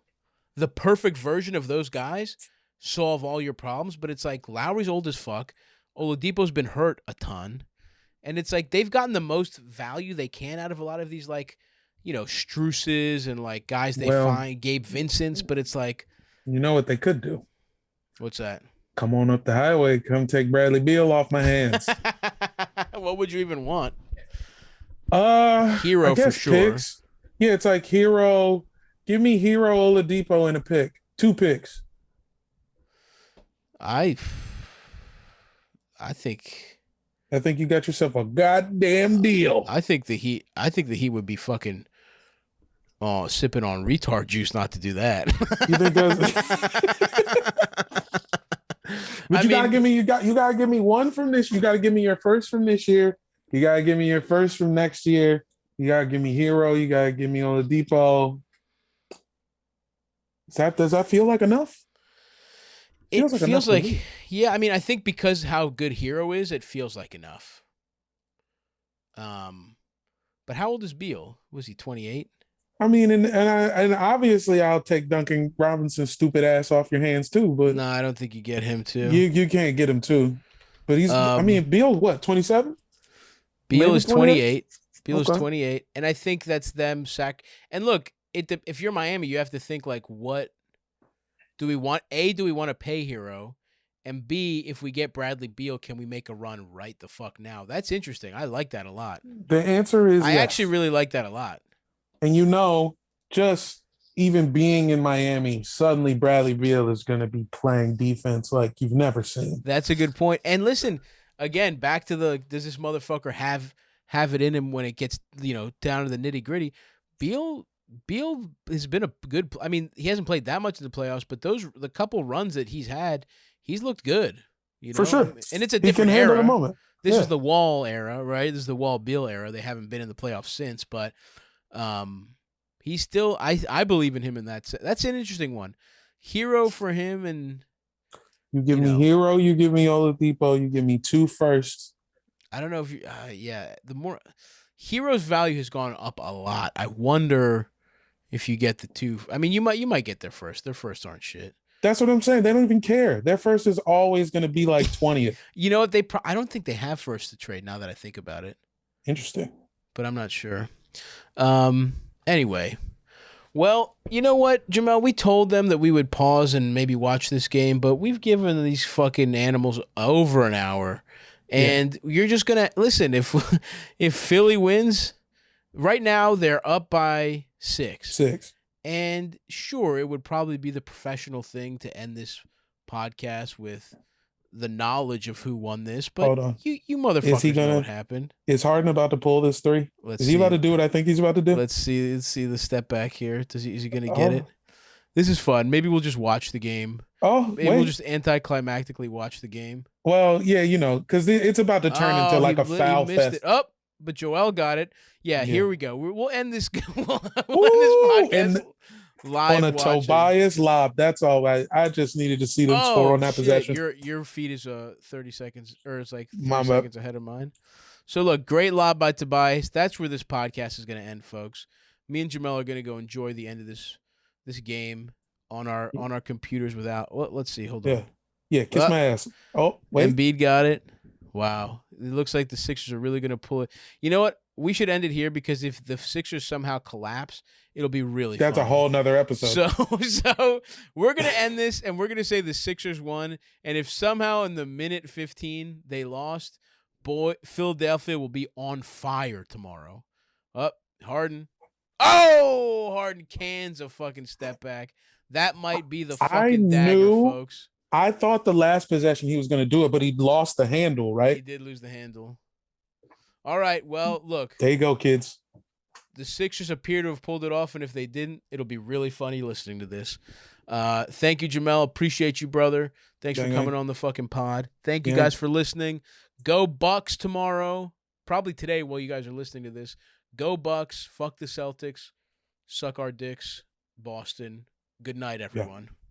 [SPEAKER 2] perfect version of those guys solve all your problems. But it's like Lowry's old as fuck. Oladipo's been hurt a ton, and it's like they've gotten the most value they can out of a lot of these like, you know, Struces and like guys they find Gabe Vincent's. But it's like,
[SPEAKER 3] you know what they could do?
[SPEAKER 2] What's that?
[SPEAKER 3] Come on up the highway. Come take Bradley Beal off my hands.
[SPEAKER 2] What would you even want?
[SPEAKER 3] Hero
[SPEAKER 2] for sure.
[SPEAKER 3] Picks. Yeah, it's like Hero. Give me Hero, Oladipo, and a pick. 2 picks.
[SPEAKER 2] I think
[SPEAKER 3] you got yourself a goddamn deal.
[SPEAKER 2] I think the Heat would be fucking sipping on retard juice not to do that.
[SPEAKER 3] You think that's But you gotta give me one from this. You gotta give me your first from this year. You gotta give me your first from next year. You gotta give me Hero. You gotta give me Oladipo. Does that feel like enough?
[SPEAKER 2] It feels like yeah. I mean, I think because how good Hero is, it feels like enough. But how old is Beal? Was he 28?
[SPEAKER 3] I mean, and obviously I'll take Duncan Robinson's stupid ass off your hands too. But
[SPEAKER 2] no, I don't think you get him too.
[SPEAKER 3] You can't get him too. But he's. I mean, Beal what? 27.
[SPEAKER 2] Beal is 28. Beal is 28, and I think that's them And look, if you're Miami, you have to think like, what do we want? A, do we want to pay Hero? And B, if we get Bradley Beal, can we make a run right the fuck now? That's interesting. I like that a lot.
[SPEAKER 3] The answer is
[SPEAKER 2] I actually really like that a lot.
[SPEAKER 3] And you know, just even being in Miami, suddenly Bradley Beal is going to be playing defense like you've never seen.
[SPEAKER 2] That's a good point. And listen, again, back to does this motherfucker have it in him when it gets, you know, down to the nitty gritty? Beal has been a good. I mean, he hasn't played that much in the playoffs, but the couple runs that he's had, he's looked good. You know?
[SPEAKER 3] For sure.
[SPEAKER 2] And it's a different era.
[SPEAKER 3] The moment.
[SPEAKER 2] This is the Wall era, right? This is the Wall Beal era. They haven't been in the playoffs since, but he's still. I believe in him in that. That's an interesting one. Hero for him, and
[SPEAKER 3] you give me Hero, you give me Oladipo, you give me 2 firsts.
[SPEAKER 2] I don't know if you. Yeah, the more Hero's value has gone up a lot. I wonder if you get the 2. I mean, you might get their first. Their firsts aren't shit.
[SPEAKER 3] That's what I'm saying. They don't even care. Their first is always going to be like 20th.
[SPEAKER 2] You know what? I don't think they have first to trade now that I think about it.
[SPEAKER 3] Interesting.
[SPEAKER 2] But I'm not sure. Anyway. Well, you know what, Jamel? We told them that we would pause and maybe watch this game, but we've given these fucking animals over an hour. And you're just going to listen. If Philly wins, right now they're up by 6. And sure, it would probably be the professional thing to end this podcast with the knowledge of who won this. But
[SPEAKER 3] hold on.
[SPEAKER 2] You motherfuckers know what happened.
[SPEAKER 3] Is Harden about to pull this 3? Is he about to do what I think he's about to do?
[SPEAKER 2] Let's see the step back here. Is he going to get it? This is fun. Maybe we'll just watch the game. Maybe we'll just anticlimactically watch the game.
[SPEAKER 3] Well, yeah, you know, because it's about to turn into like a foul fest.
[SPEAKER 2] But Joel got it. Yeah, here we go. We'll end this. We'll end this podcast live
[SPEAKER 3] on a
[SPEAKER 2] watching.
[SPEAKER 3] Tobias lob. That's all. I just needed to see them score on that possession.
[SPEAKER 2] Your feed is 30 seconds, or it's like 30 seconds ahead of mine. So look, great lob by Tobias. That's where this podcast is going to end, folks. Me and Jamel are going to go enjoy the end of this game on our computers without. Let's see. Hold on.
[SPEAKER 3] Yeah, kiss my ass. Oh, wait.
[SPEAKER 2] Embiid got it. Wow. It looks like the Sixers are really going to pull it. You know what? We should end it here because if the Sixers somehow collapse, it'll be really
[SPEAKER 3] That's
[SPEAKER 2] funny.
[SPEAKER 3] a whole nother episode.
[SPEAKER 2] So we're going to end this, and we're going to say the Sixers won. And if somehow in the minute 15 they lost, boy, Philadelphia will be on fire tomorrow. Harden. Oh, Harden cans a fucking step back. That might be the fucking dagger, folks.
[SPEAKER 3] I thought the last possession he was going to do it, but he lost the handle, right?
[SPEAKER 2] He did lose the handle. All right, well, look.
[SPEAKER 3] There you go, kids.
[SPEAKER 2] The Sixers appear to have pulled it off, and if they didn't, it'll be really funny listening to this. Thank you, Jamel. Appreciate you, brother. Thanks for coming on the fucking pod. Thank you guys for listening. Go Bucks tomorrow. Probably today while you guys are listening to this. Go Bucks. Fuck the Celtics. Suck our dicks. Boston. Good night, everyone.